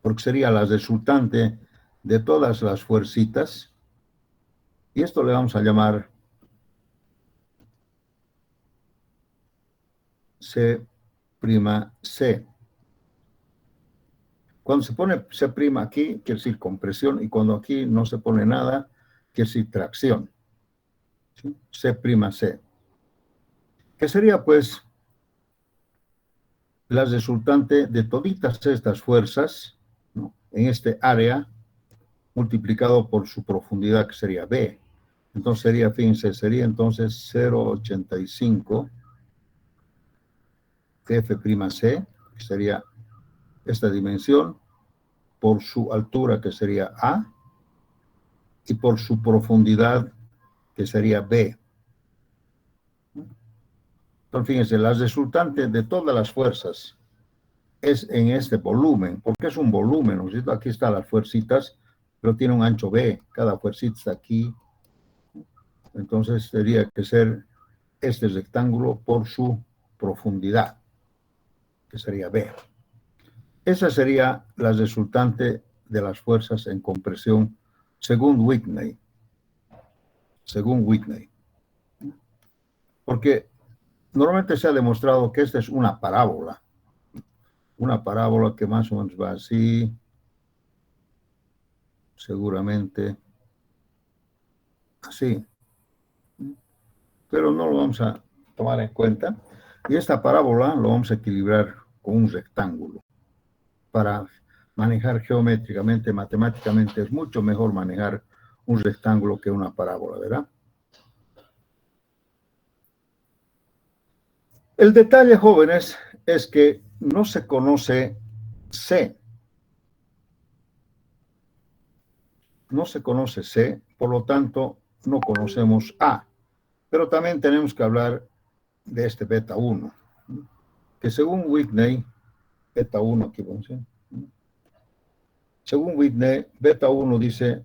A: Porque sería la resultante de todas las fuercitas. Y esto le vamos a llamar C'. Cuando se pone C' aquí, quiere decir compresión, y cuando aquí no se pone nada, quiere decir tracción. ¿Sí? C'. Que sería, pues, la resultante de toditas estas fuerzas, ¿no?, en este área, multiplicado por su profundidad, que sería B. Entonces sería, fíjense, sería entonces 0,85 F', que sería esta dimensión, por su altura, que sería A, y por su profundidad, que sería B. Entonces, fíjense, la resultante de todas las fuerzas es en este volumen, porque es un volumen, ¿no es cierto? Aquí están las fuercitas, pero tiene un ancho B, cada fuercita está aquí. Entonces, tendría que ser este rectángulo por su profundidad, que sería B. Esa sería la resultante de las fuerzas en compresión según Whitney. Según Whitney. Porque normalmente se ha demostrado que esta es una parábola que más o menos va así, seguramente. así, pero no lo vamos a tomar en cuenta. Y esta parábola lo vamos a equilibrar con un rectángulo. Para manejar geométricamente, matemáticamente, es mucho mejor manejar un rectángulo que una parábola, ¿verdad? El detalle, jóvenes, es que no se conoce C. No se conoce C, por lo tanto, no conocemos A. Pero también tenemos que hablar de este beta 1, que según Whitney, beta 1 aquí vamos a ver, según Whitney, beta 1 dice,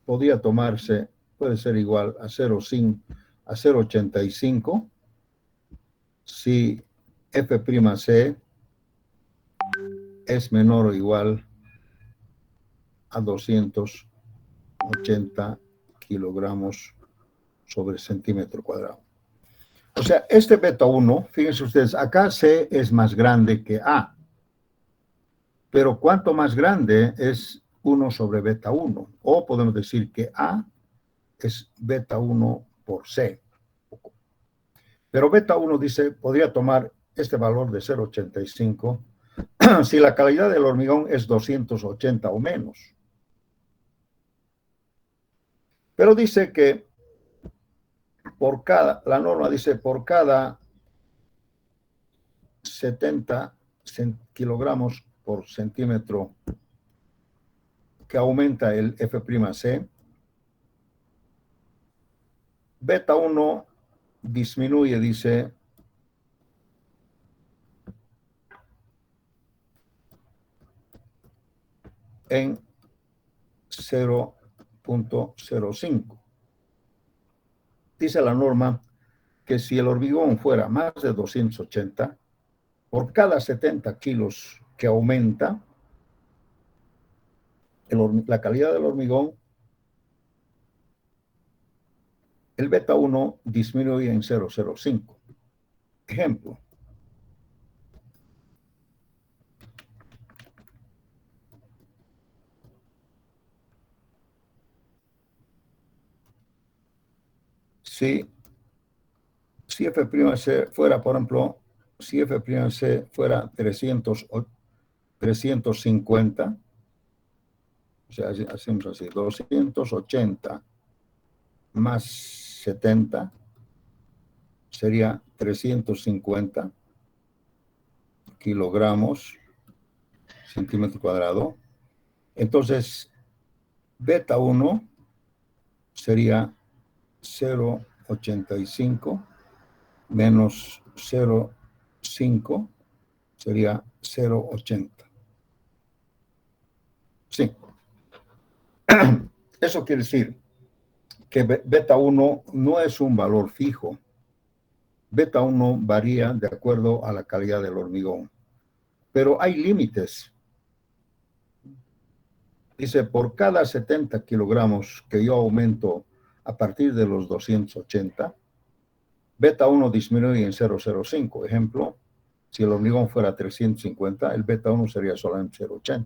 A: podría tomarse, puede ser igual a 0,85 si F'C es menor o igual a 280 kilogramos sobre centímetro cuadrado. O sea, este beta 1, fíjense ustedes, acá C es más grande que A, pero cuanto más grande es 1 sobre beta 1, o podemos decir que A es beta 1 por C. Pero beta 1 dice, podría tomar este valor de 0,85 si la calidad del hormigón es 280 o menos. Pero dice que la norma dice por cada 70 kilogramos por centímetro que aumenta el F'C, beta 1 disminuye, dice, en 0,05. Dice la norma que si el hormigón fuera más de 280, por cada 70 kilos que aumenta la calidad del hormigón, el beta 1 disminuye en 0,05. Ejemplo. Si F'C fuera, por ejemplo, si F'C fuera 350, o sea, hacemos así, 280 más 70 sería 350 kilogramos centímetro cuadrado. Entonces, beta 1 sería 0,85 menos 0,5 sería 0,80. Sí. Eso quiere decir que beta 1 no es un valor fijo. Beta 1 varía de acuerdo a la calidad del hormigón. Pero hay límites. Dice, por cada 70 kilogramos que yo aumento a partir de los 280, beta 1 disminuye en 0,05. Ejemplo, si el hormigón fuera 350, el beta 1 sería solamente 0,80.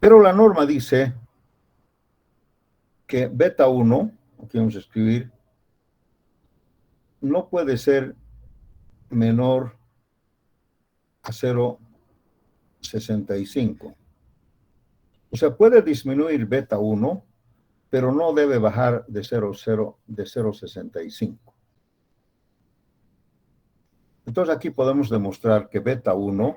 A: Pero la norma dice que beta 1, aquí vamos a escribir, no puede ser menor a 0,65. O sea, puede disminuir beta 1, pero no debe bajar de 0,65. Entonces aquí podemos demostrar que beta 1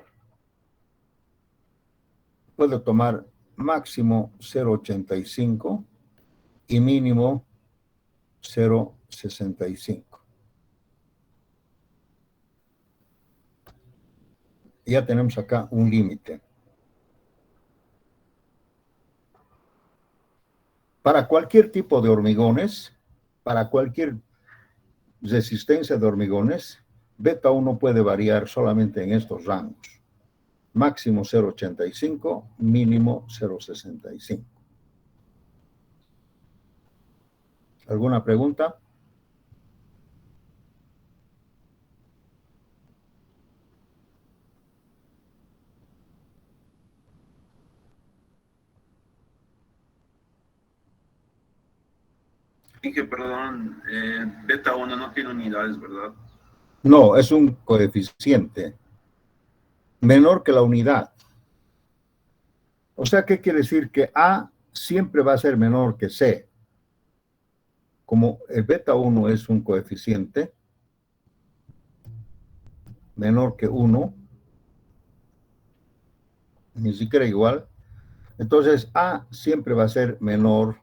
A: puede tomar máximo 0,85 y mínimo 0,65. Ya tenemos acá un límite. Para cualquier tipo de hormigones, para cualquier resistencia de hormigones, beta 1 puede variar solamente en estos rangos. Máximo 0,85, mínimo 0,65. ¿Alguna pregunta?
B: Dije, perdón, beta 1 no tiene unidades, ¿verdad?
A: No, es un coeficiente menor que la unidad. O sea, ¿qué quiere decir? Que A siempre va a ser menor que C. Como el beta 1 es un coeficiente menor que 1, ni siquiera igual, entonces A siempre va a ser menor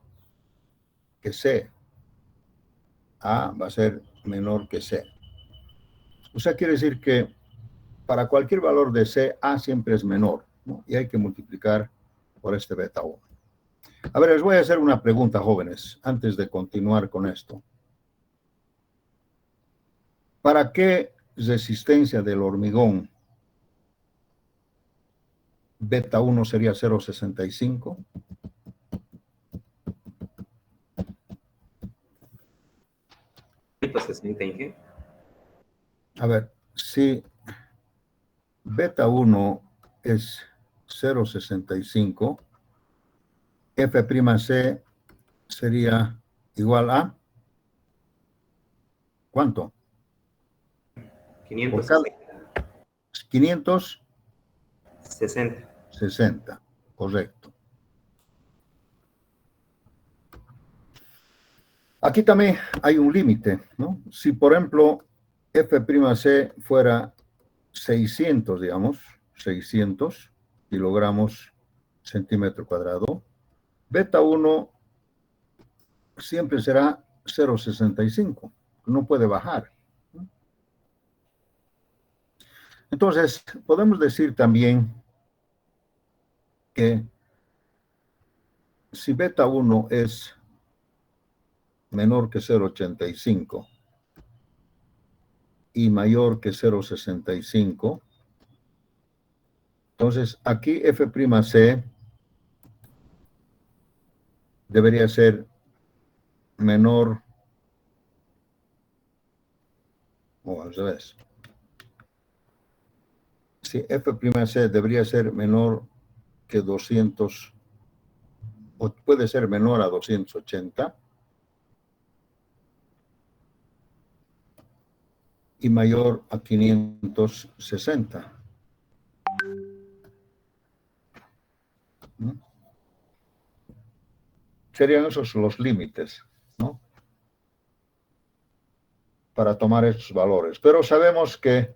A: que C. A va a ser menor que C. O sea, quiere decir que para cualquier valor de C, A siempre es menor, ¿no? Y hay que multiplicar por este beta 1. A ver, les voy a hacer una pregunta, jóvenes, antes de continuar con esto. ¿Para qué resistencia del hormigón beta 1 sería 0,65?
C: ¿160
A: A ver, si beta 1 es 0,65, F'C sería igual a ¿cuánto?
C: 560.
A: Por cada
C: 60.
A: 560, correcto. Aquí también hay un límite, ¿no? Si, por ejemplo, F'C fuera 600, digamos, 600 kilogramos centímetro cuadrado, beta 1 siempre será 0,65, no puede bajar. Entonces, podemos decir también que si beta 1 es menor que 0,85 y mayor que 0,65, entonces aquí F'C debería ser menor, o al revés. Si F'C debería ser menor que 200, o puede ser menor a 280, y mayor a 560. ¿No? Serían esos los límites, ¿no? Para tomar estos valores. Pero sabemos que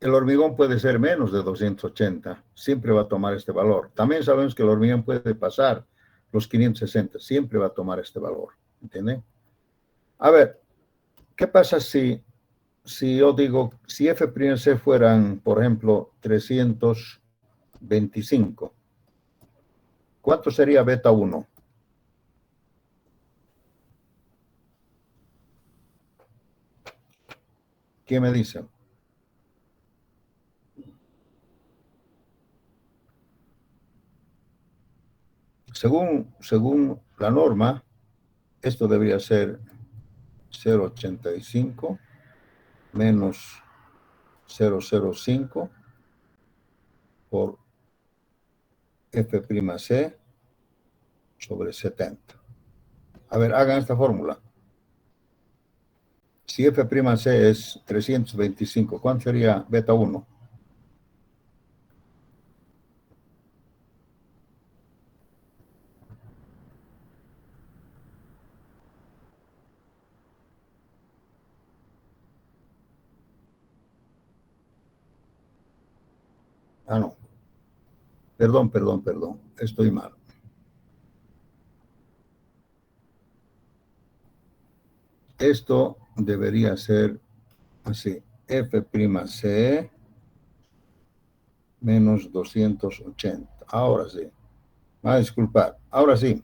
A: el hormigón puede ser menos de 280, siempre va a tomar este valor. También sabemos que el hormigón puede pasar los 560, siempre va a tomar este valor. ¿Entienden? A ver, ¿qué pasa si yo digo, si F'C fueran, por ejemplo, 325? ¿Cuánto sería beta 1? ¿Quién me dice? Según la norma, esto debería ser 0,85 menos 0,05 por F'C sobre 70. A ver, hagan esta fórmula. Si F'C es 325, ¿cuánto sería beta 1? Ah, no. Perdón. Estoy mal. Esto debería ser así. F'C menos 280. Ahora sí. Ah, disculpar. Ahora sí.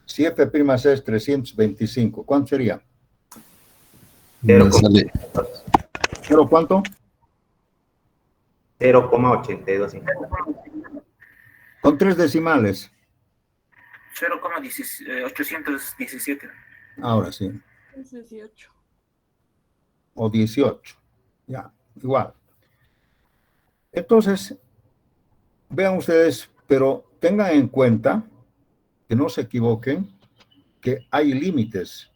A: Si F'C es 325, ¿cuánto sería?
D: Me sale
A: ¿Pero cuánto?
C: 0,82.
A: Con 3 decimales.
B: 0,817.
A: Ahora sí.
E: 18.
A: O 18. Ya, igual. Entonces, vean ustedes, pero tengan en cuenta que no se equivoquen, que hay límites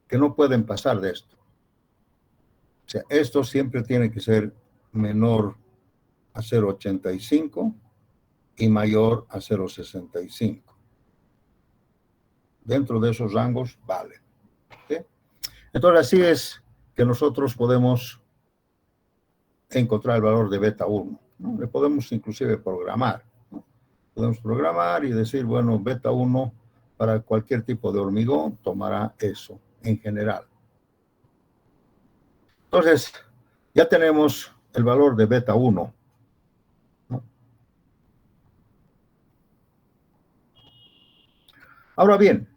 A: que no pueden pasar de esto. O sea, esto siempre tiene que ser menor a 0,85 y mayor a 0,65. Dentro de esos rangos, vale. ¿Sí? Entonces, así es que nosotros podemos encontrar el valor de beta 1, ¿no? Le podemos inclusive programar, ¿no? Podemos programar y decir, bueno, beta 1 para cualquier tipo de hormigón tomará eso en general. Entonces, ya tenemos el valor de beta 1, ¿no? Ahora bien,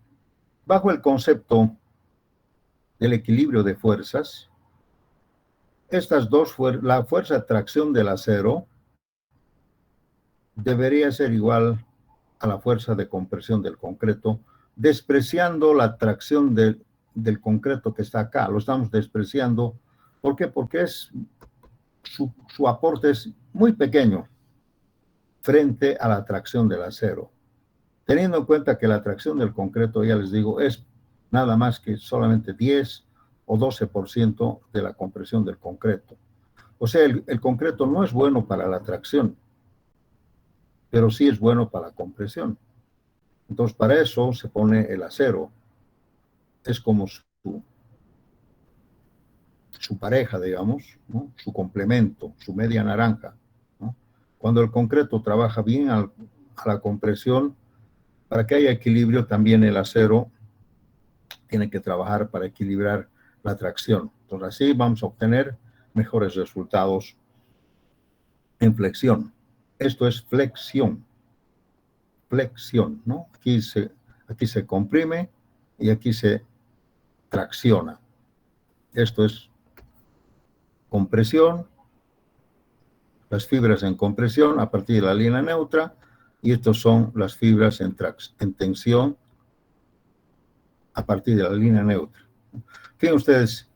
A: bajo el concepto del equilibrio de fuerzas, estas dos la fuerza de tracción del acero debería ser igual a la fuerza de compresión del concreto, despreciando la tracción del concreto que está acá. Lo estamos despreciando. ¿Por qué? Porque su aporte es muy pequeño frente a la tracción del acero. Teniendo en cuenta que la tracción del concreto, ya les digo, es nada más que solamente 10 o 12% de la compresión del concreto. O sea, el concreto no es bueno para la tracción, pero sí es bueno para la compresión. Entonces, para eso se pone el acero. Es como su pareja, digamos, ¿no? Su complemento, su media naranja, ¿no? Cuando el concreto trabaja bien a la compresión, para que haya equilibrio, también el acero tiene que trabajar para equilibrar la tracción. Entonces, así vamos a obtener mejores resultados en flexión. Esto es flexión. Flexión, ¿no? Aquí se comprime y aquí se tracciona. Esto es compresión, las fibras en compresión a partir de la línea neutra, y estos son las fibras en tensión a partir de la línea neutra. Fíjense ustedes,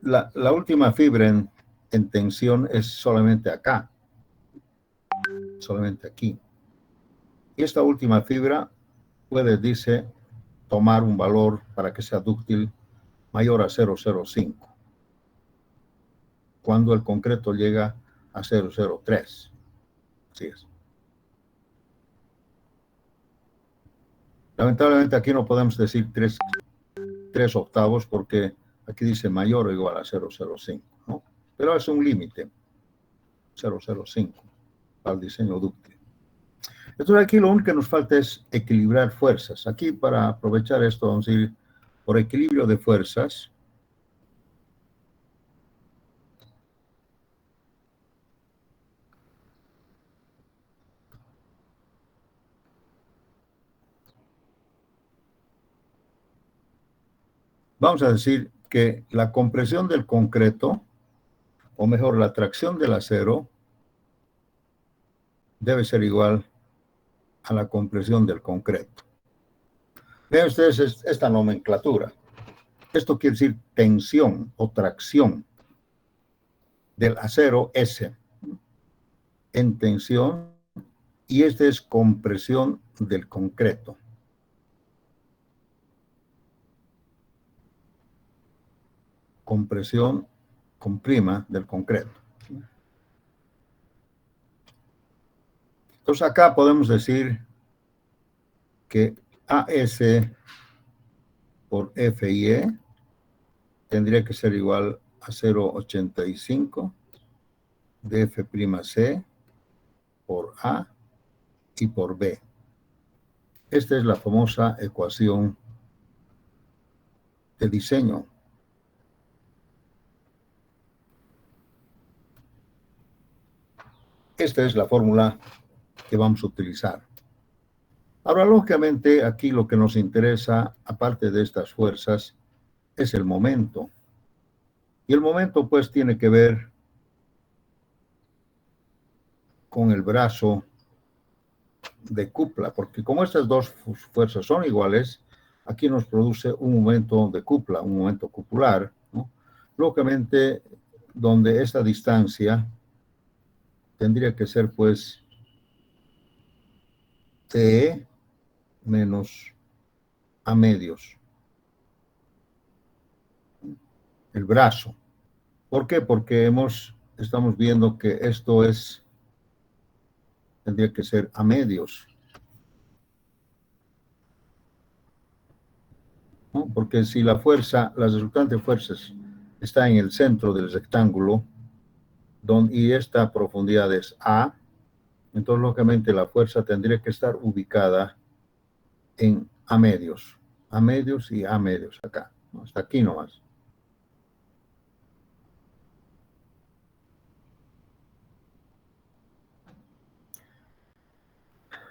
A: la última fibra en tensión es solamente acá, solamente aquí. Y esta última fibra puede, dice, tomar un valor para que sea dúctil mayor a 0,05, cuando el concreto llega a 0,03. Así es. Lamentablemente aquí no podemos decir 3 octavos porque aquí dice mayor o igual a 0,05, ¿no? Pero es un límite, 0,05 para el diseño dúctil. Entonces aquí lo único que nos falta es equilibrar fuerzas. Aquí, para aprovechar esto, vamos a ir por equilibrio de fuerzas. Vamos a decir que la compresión del concreto, o mejor, la tracción del acero, debe ser igual a la compresión del concreto. Vean ustedes esta nomenclatura. Esto quiere decir tensión o tracción del acero S en tensión, y este es compresión del concreto. Compresión, comprima del concreto. Entonces acá podemos decir que AS por FIE tendría que ser igual a 0,85 de F'C por A y por B. Esta es la famosa ecuación de diseño. Esta es la fórmula que vamos a utilizar. Ahora, lógicamente, aquí lo que nos interesa, aparte de estas fuerzas, es el momento. Y el momento, pues, tiene que ver con el brazo de cupla, porque como estas dos fuerzas son iguales, aquí nos produce un momento de cupla, un momento cupular, ¿no? Lógicamente, donde esta distancia tendría que ser, pues, T menos A medios. El brazo. ¿Por qué? Porque estamos viendo que esto tendría que ser A medios. ¿No? Porque si la resultante fuerzas está en el centro del rectángulo, y esta profundidad es A, entonces lógicamente la fuerza tendría que estar ubicada en A medios y A medios acá, ¿no? Hasta aquí nomás.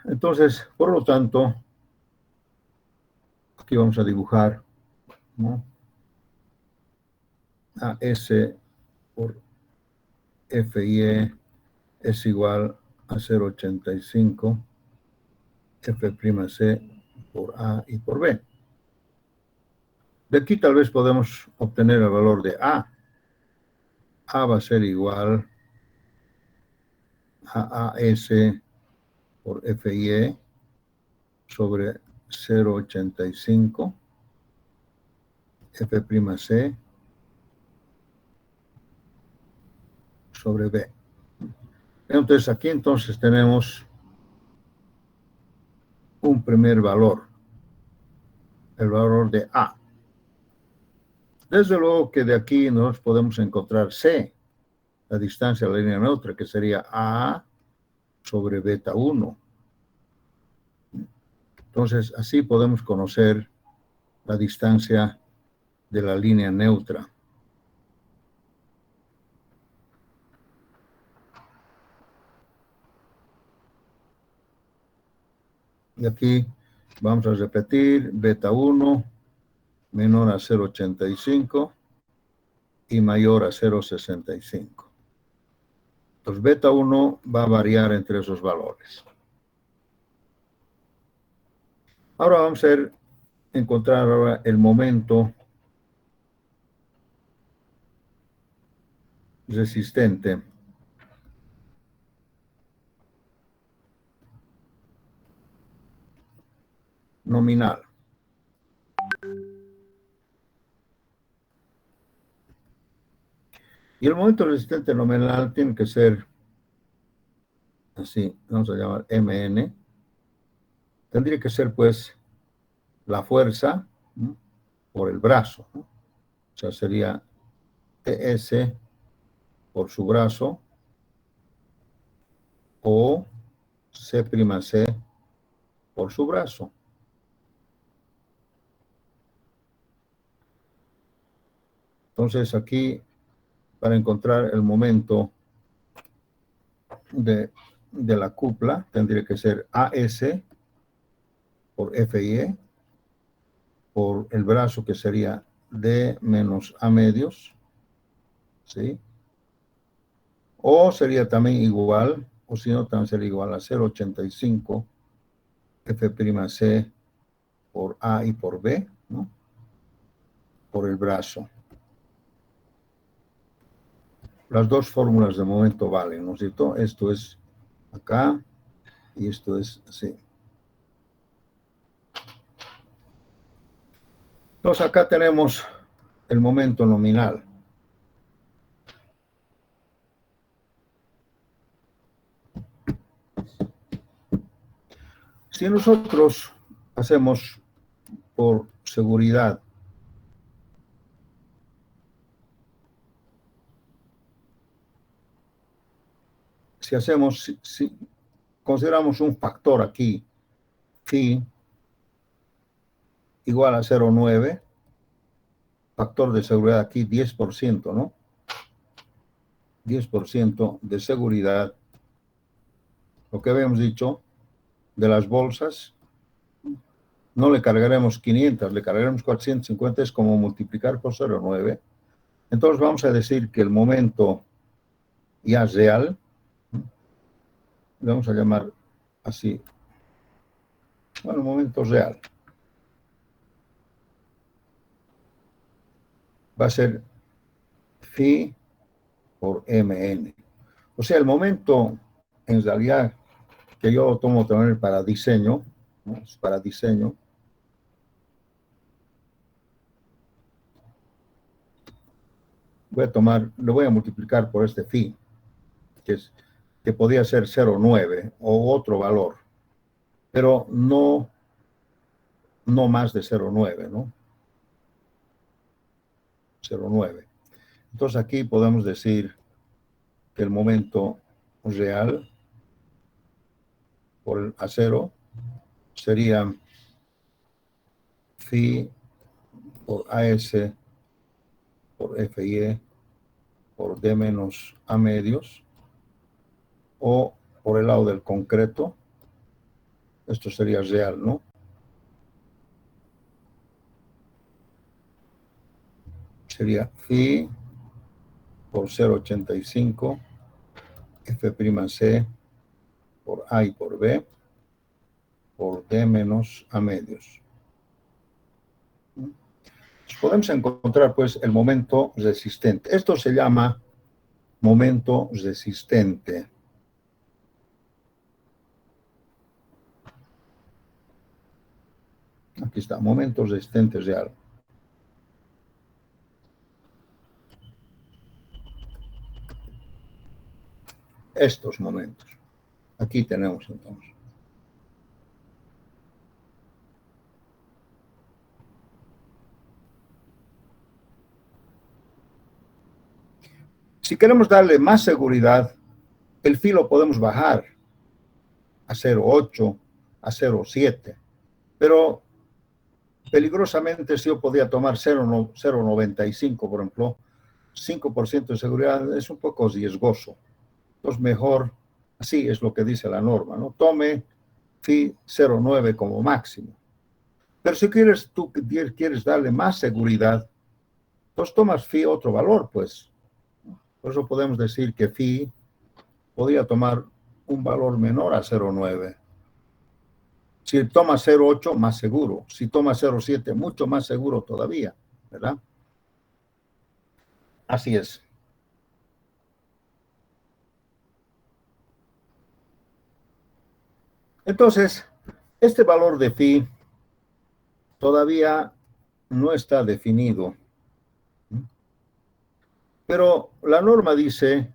A: Entonces, por lo tanto, aquí vamos a dibujar, ¿no? AS por FIE es igual a 0,85 F'C por A y por B. De aquí tal vez podemos obtener el valor de A. A va a ser igual a AS por FIE sobre 0,85 F'C sobre B. Entonces aquí tenemos un primer valor, el valor de A. Desde luego que de aquí nos podemos encontrar C, la distancia de la línea neutra, que sería A sobre beta 1. Entonces, así podemos conocer la distancia de la línea neutra. Y aquí vamos a repetir, beta 1 menor a 0,85 y mayor a 0,65. Entonces, beta 1 va a variar entre esos valores. Ahora vamos a encontrar ahora el momento resistente. Nominal. Y el momento resistente nominal tiene que ser así, vamos a llamar Mn. Tendría que ser pues la fuerza, ¿no?, por el brazo, ¿no? O sea, sería Ts por su brazo o C'C por su brazo. Entonces aquí, para encontrar el momento de la cupla, tendría que ser AS por FIE por el brazo, que sería D menos A medios, ¿sí? O sería también igual, o si no, también sería igual a 0,85 F'C por A y por B, ¿no?, por el brazo. Las dos fórmulas de momento valen, ¿no es cierto? Esto es acá y esto es así. Entonces acá tenemos el momento nominal. Si nosotros hacemos por seguridad si consideramos un factor aquí, phi igual a 0,9, factor de seguridad aquí 10%, ¿no? 10% de seguridad. Lo que habíamos dicho de las bolsas, no le cargaremos 500, le cargaremos 450, es como multiplicar por 0,9. Entonces vamos a decir que el momento ya real, le vamos a llamar así, bueno, el momento real, va a ser phi por mn. O sea, el momento en realidad que yo tomo también para diseño, ¿no? Es para diseño. Lo voy a multiplicar por este phi, que podría ser 0,9 o otro valor, pero no más de 0,9, ¿no? 0,9. Entonces aquí podemos decir que el momento real por el acero sería phi por AS por FIE por D menos A medios, o por el lado del concreto, esto sería real, ¿no? Sería phi por 0,85 F'C por A y por B por D menos A medios. Podemos encontrar, pues, el momento resistente. Esto se llama momento resistente. Aquí está, momento resistente real. Estos momentos. Aquí tenemos entonces. Si queremos darle más seguridad, el phi lo podemos bajar a 0,8, a 0,7, pero peligrosamente si yo podía tomar 0,95, por ejemplo, 5% de seguridad es un poco riesgoso. Entonces mejor, así es lo que dice la norma, ¿no? Tome phi 0,9 como máximo. Pero si tú quieres darle más seguridad, entonces tomas phi otro valor, pues. Por eso podemos decir que phi podría tomar un valor menor a 0,9. Si toma 0,8, más seguro. Si toma 0,7, mucho más seguro todavía, ¿verdad? Así es. Entonces, este valor de phi todavía no está definido. Pero la norma dice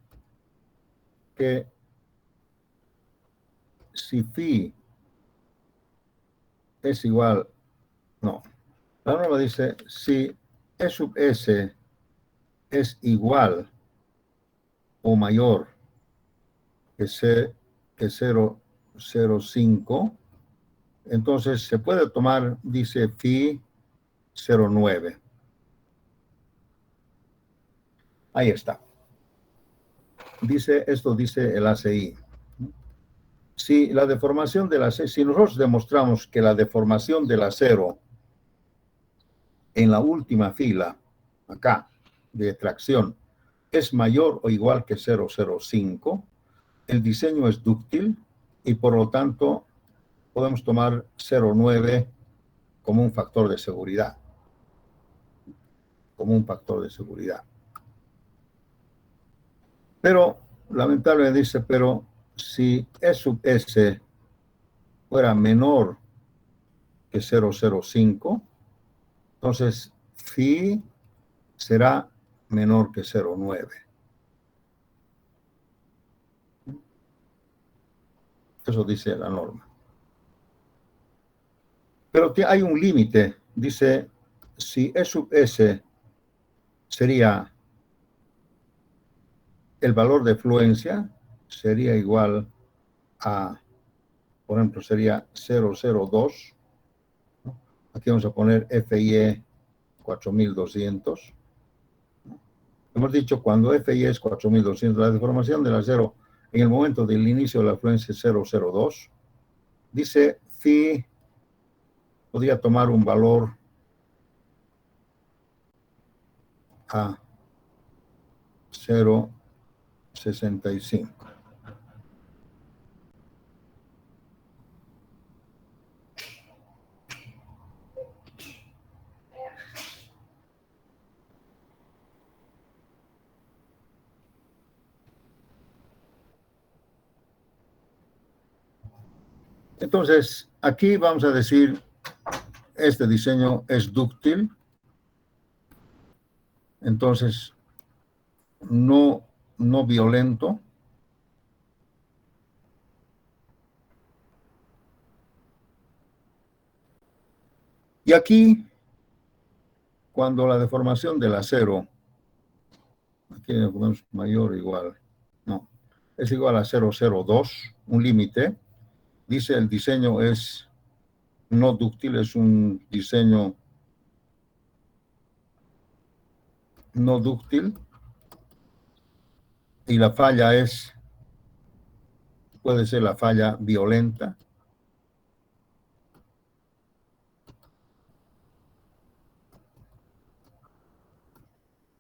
A: que si phi es igual, no, la norma dice si E sub S es igual o mayor que 0,05, entonces se puede tomar, dice phi 0,9. Ahí está. Esto dice el ACI. Si la deformación del acero, si nosotros demostramos que la deformación del acero en la última fila, acá, de tracción, es mayor o igual que 0,05, el diseño es dúctil y por lo tanto podemos tomar 0,9 como un factor de seguridad. Como un factor de seguridad. Pero, lamentablemente dice, pero si E sub S fuera menor que 0,05, entonces phi será menor que 0,9. Eso dice la norma. Pero hay un límite. Dice, si E sub S sería el valor de fluencia, sería igual a, por ejemplo, sería 0,02. Aquí vamos a poner FIE 4200. Hemos dicho cuando FIE es 4200, la deformación del acero en el momento del inicio de la fluencia es 0,02. Dice phi podría tomar un valor a 0,65. Entonces, aquí vamos a decir, este diseño es dúctil. Entonces, no violento. Y aquí, cuando la deformación del acero, aquí le ponemos mayor o igual, no, es igual a 0,02, un límite, dice el diseño es no dúctil, es un diseño no dúctil, y la falla puede ser la falla violenta,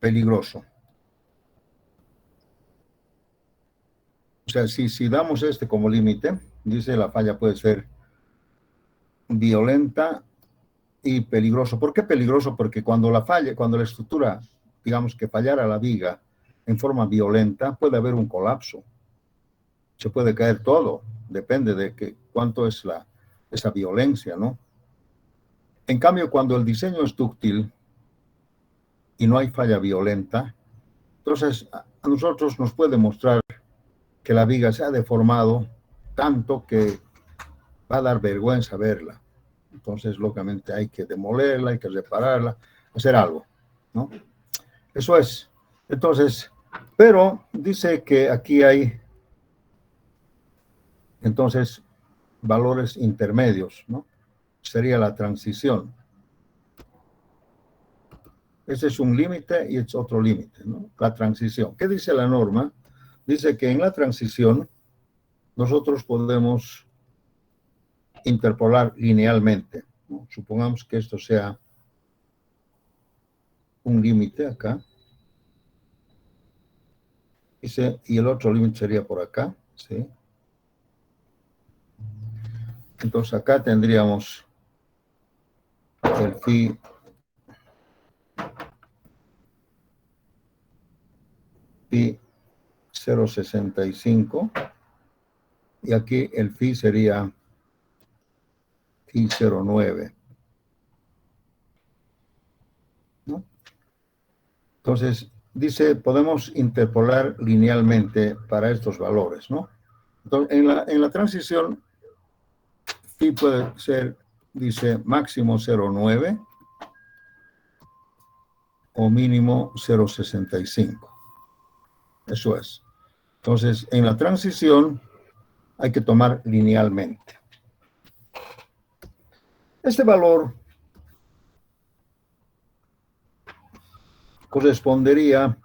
A: peligroso. O sea, si damos este como límite, dice la falla puede ser violenta y peligroso. ¿Por qué peligroso? Porque cuando la estructura, digamos que fallara la viga en forma violenta, puede haber un colapso. Se puede caer todo, depende de cuánto es esa violencia, ¿no? En cambio, cuando el diseño es dúctil y no hay falla violenta, entonces a nosotros nos puede mostrar que la viga se ha deformado tanto que va a dar vergüenza verla. Entonces, lógicamente, hay que demolerla, hay que repararla, hacer algo, ¿no? Eso es. Entonces, pero dice que aquí hay, entonces, valores intermedios, ¿no? Sería la transición. Ese es un límite y es otro límite, ¿no? La transición. ¿Qué dice la norma? Dice que en la transición nosotros podemos interpolar linealmente, ¿no? Supongamos que esto sea un límite acá. Dice, y el otro límite sería por acá, ¿sí? Entonces acá tendríamos el phi pi 0,65 y aquí el phi sería phi 0,9, ¿no? Entonces dice, podemos interpolar linealmente para estos valores, ¿no? Entonces, en la transición, phi puede ser, dice, máximo 0,9 o mínimo 0,65. Eso es. Entonces, en la transición hay que tomar linealmente. Este valor correspondería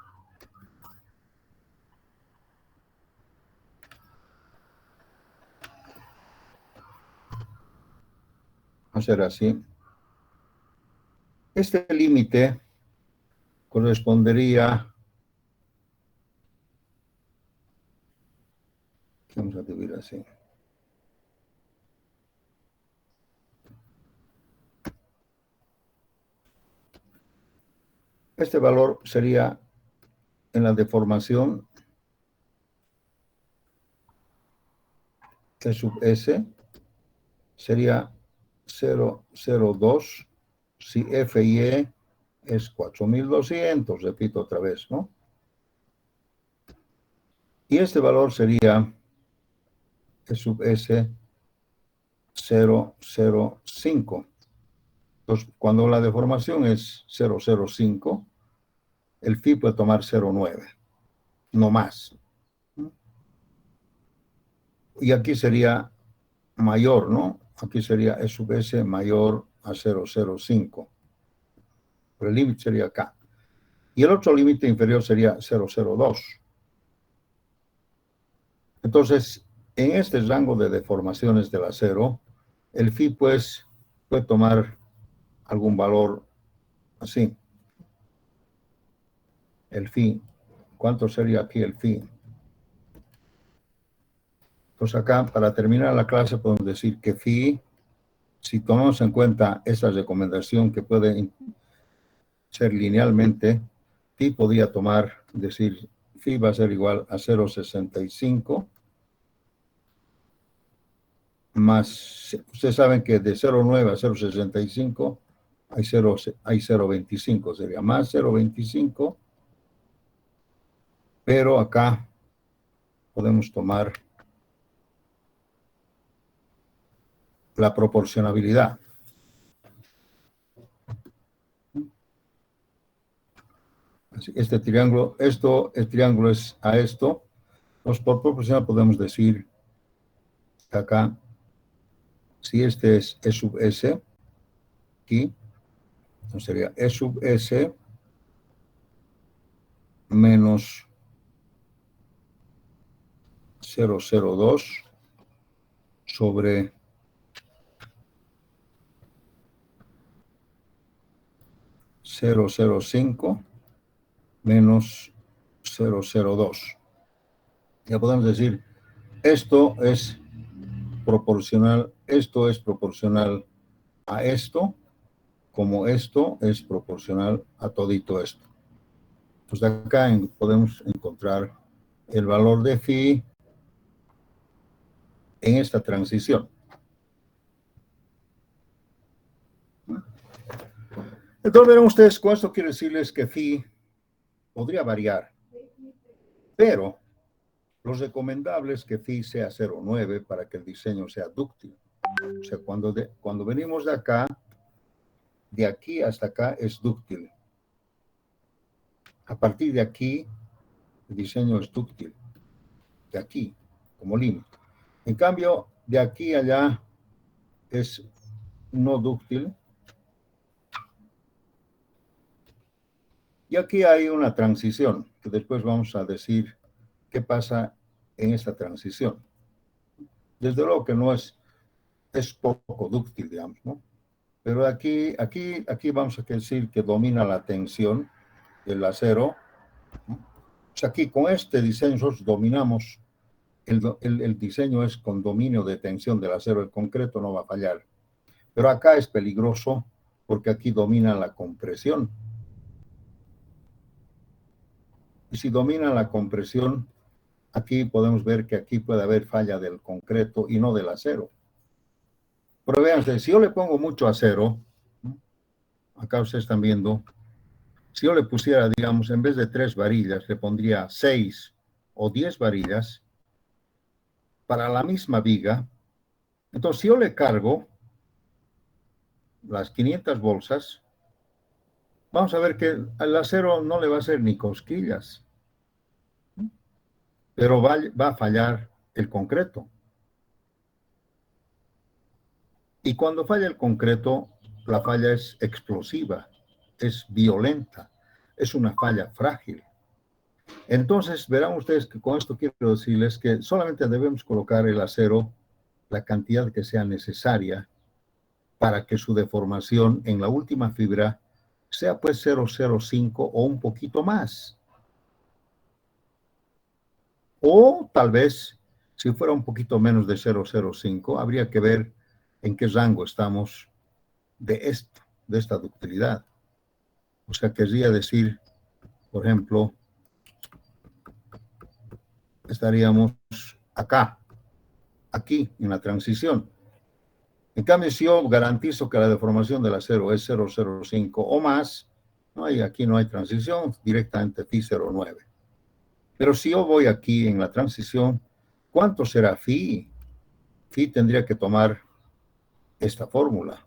A: a ser así. Este límite correspondería, vamos a dividir así. Este valor sería en la deformación T sub S, sería 0,02 si F y E es 4200, repito otra vez, ¿no? Y este valor sería T sub S 0,05. Entonces, cuando la deformación es 0,05, el phi puede tomar 0,9, no más. Y aquí sería mayor, ¿no? Aquí sería E sub S mayor a 0,05. Pero el límite sería acá. Y el otro límite inferior sería 0,02. Entonces, en este rango de deformaciones del acero, el phi, pues, puede tomar algún valor así. El phi. ¿Cuánto sería aquí el phi? Entonces acá, para terminar la clase, podemos decir que phi, si tomamos en cuenta esta recomendación que puede ser linealmente, phi podría decir, phi va a ser igual a 0,65 más, ustedes saben que de 0,9 a 0,65 hay 0,25, sería más 0,25, pero acá podemos tomar la proporcionabilidad. Así, este triángulo, el triángulo es a esto. Entonces, por proporcional podemos decir que acá, si este es E sub S, aquí, entonces sería E sub S menos 0,02 sobre 0,05 menos 0,02. Ya podemos decir, esto es proporcional a esto, como esto es proporcional a todito esto. Pues acá podemos encontrar el valor de phi en esta transición. Entonces verán ustedes, con esto quiero decirles que phi podría variar, pero lo recomendable es que phi sea 0,9 para que el diseño sea dúctil. O sea, cuando venimos de acá, de aquí hasta acá es dúctil. A partir de aquí, el diseño es dúctil. De aquí, como límite. En cambio, de aquí a allá es no dúctil. Y aquí hay una transición, que después vamos a decir qué pasa en esta transición. Desde luego que no es poco dúctil, digamos, ¿no? Pero aquí vamos a decir que domina la tensión del acero. O sea, aquí con este diseño nosotros dominamos, el diseño es con dominio de tensión del acero, el concreto no va a fallar. Pero acá es peligroso porque aquí domina la compresión. Y si domina la compresión, aquí podemos ver que aquí puede haber falla del concreto y no del acero. Pero vean, si yo le pongo mucho acero, acá ustedes están viendo, si yo le pusiera, digamos, en vez de 3 varillas, le pondría 6 o 10 varillas para la misma viga. Entonces, si yo le cargo las 500 bolsas, vamos a ver que al acero no le va a hacer ni cosquillas, pero va a fallar el concreto. Y cuando falla el concreto, la falla es explosiva, es violenta, es una falla frágil. Entonces, verán ustedes que con esto quiero decirles que solamente debemos colocar el acero la cantidad que sea necesaria para que su deformación en la última fibra sea pues 0,05 o un poquito más. O tal vez, si fuera un poquito menos de 0,05, habría que ver en qué rango estamos de esta ductilidad. O sea, querría decir, por ejemplo, estaríamos acá, aquí, en la transición. En cambio, si yo garantizo que la deformación del acero es 0,05 o más, aquí no hay transición, directamente phi 0,9. Pero si yo voy aquí en la transición, ¿cuánto será phi? Phi tendría que tomar esta fórmula.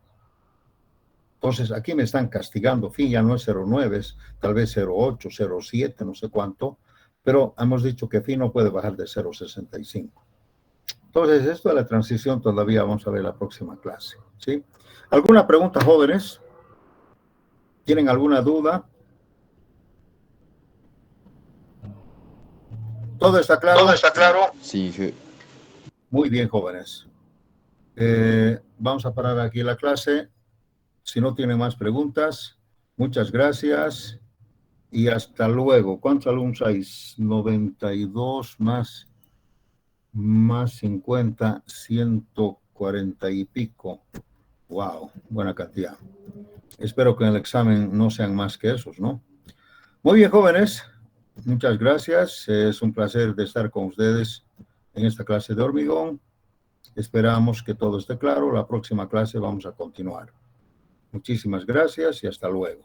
A: Entonces, aquí me están castigando. Phi ya no es 0,9, es tal vez 0,8, 0,7, no sé cuánto, pero hemos dicho que phi no puede bajar de 0,65. Entonces, esto de la transición todavía vamos a ver la próxima clase, ¿sí? ¿Alguna pregunta, jóvenes? ¿Tienen alguna duda? ¿Todo está claro?
E: ¿Todo está claro?
D: Sí, sí.
A: Muy bien, jóvenes. Vamos a parar aquí la clase. Si no tienen más preguntas, muchas gracias y hasta luego. ¿Cuántos alumnos hay? 92 más 50, 140 y pico. Wow, buena cantidad. Espero que en el examen no sean más que esos, ¿no? Muy bien, jóvenes. Muchas gracias. Es un placer de estar con ustedes en esta clase de hormigón. Esperamos que todo esté claro. La próxima clase vamos a continuar. Muchísimas gracias y hasta luego.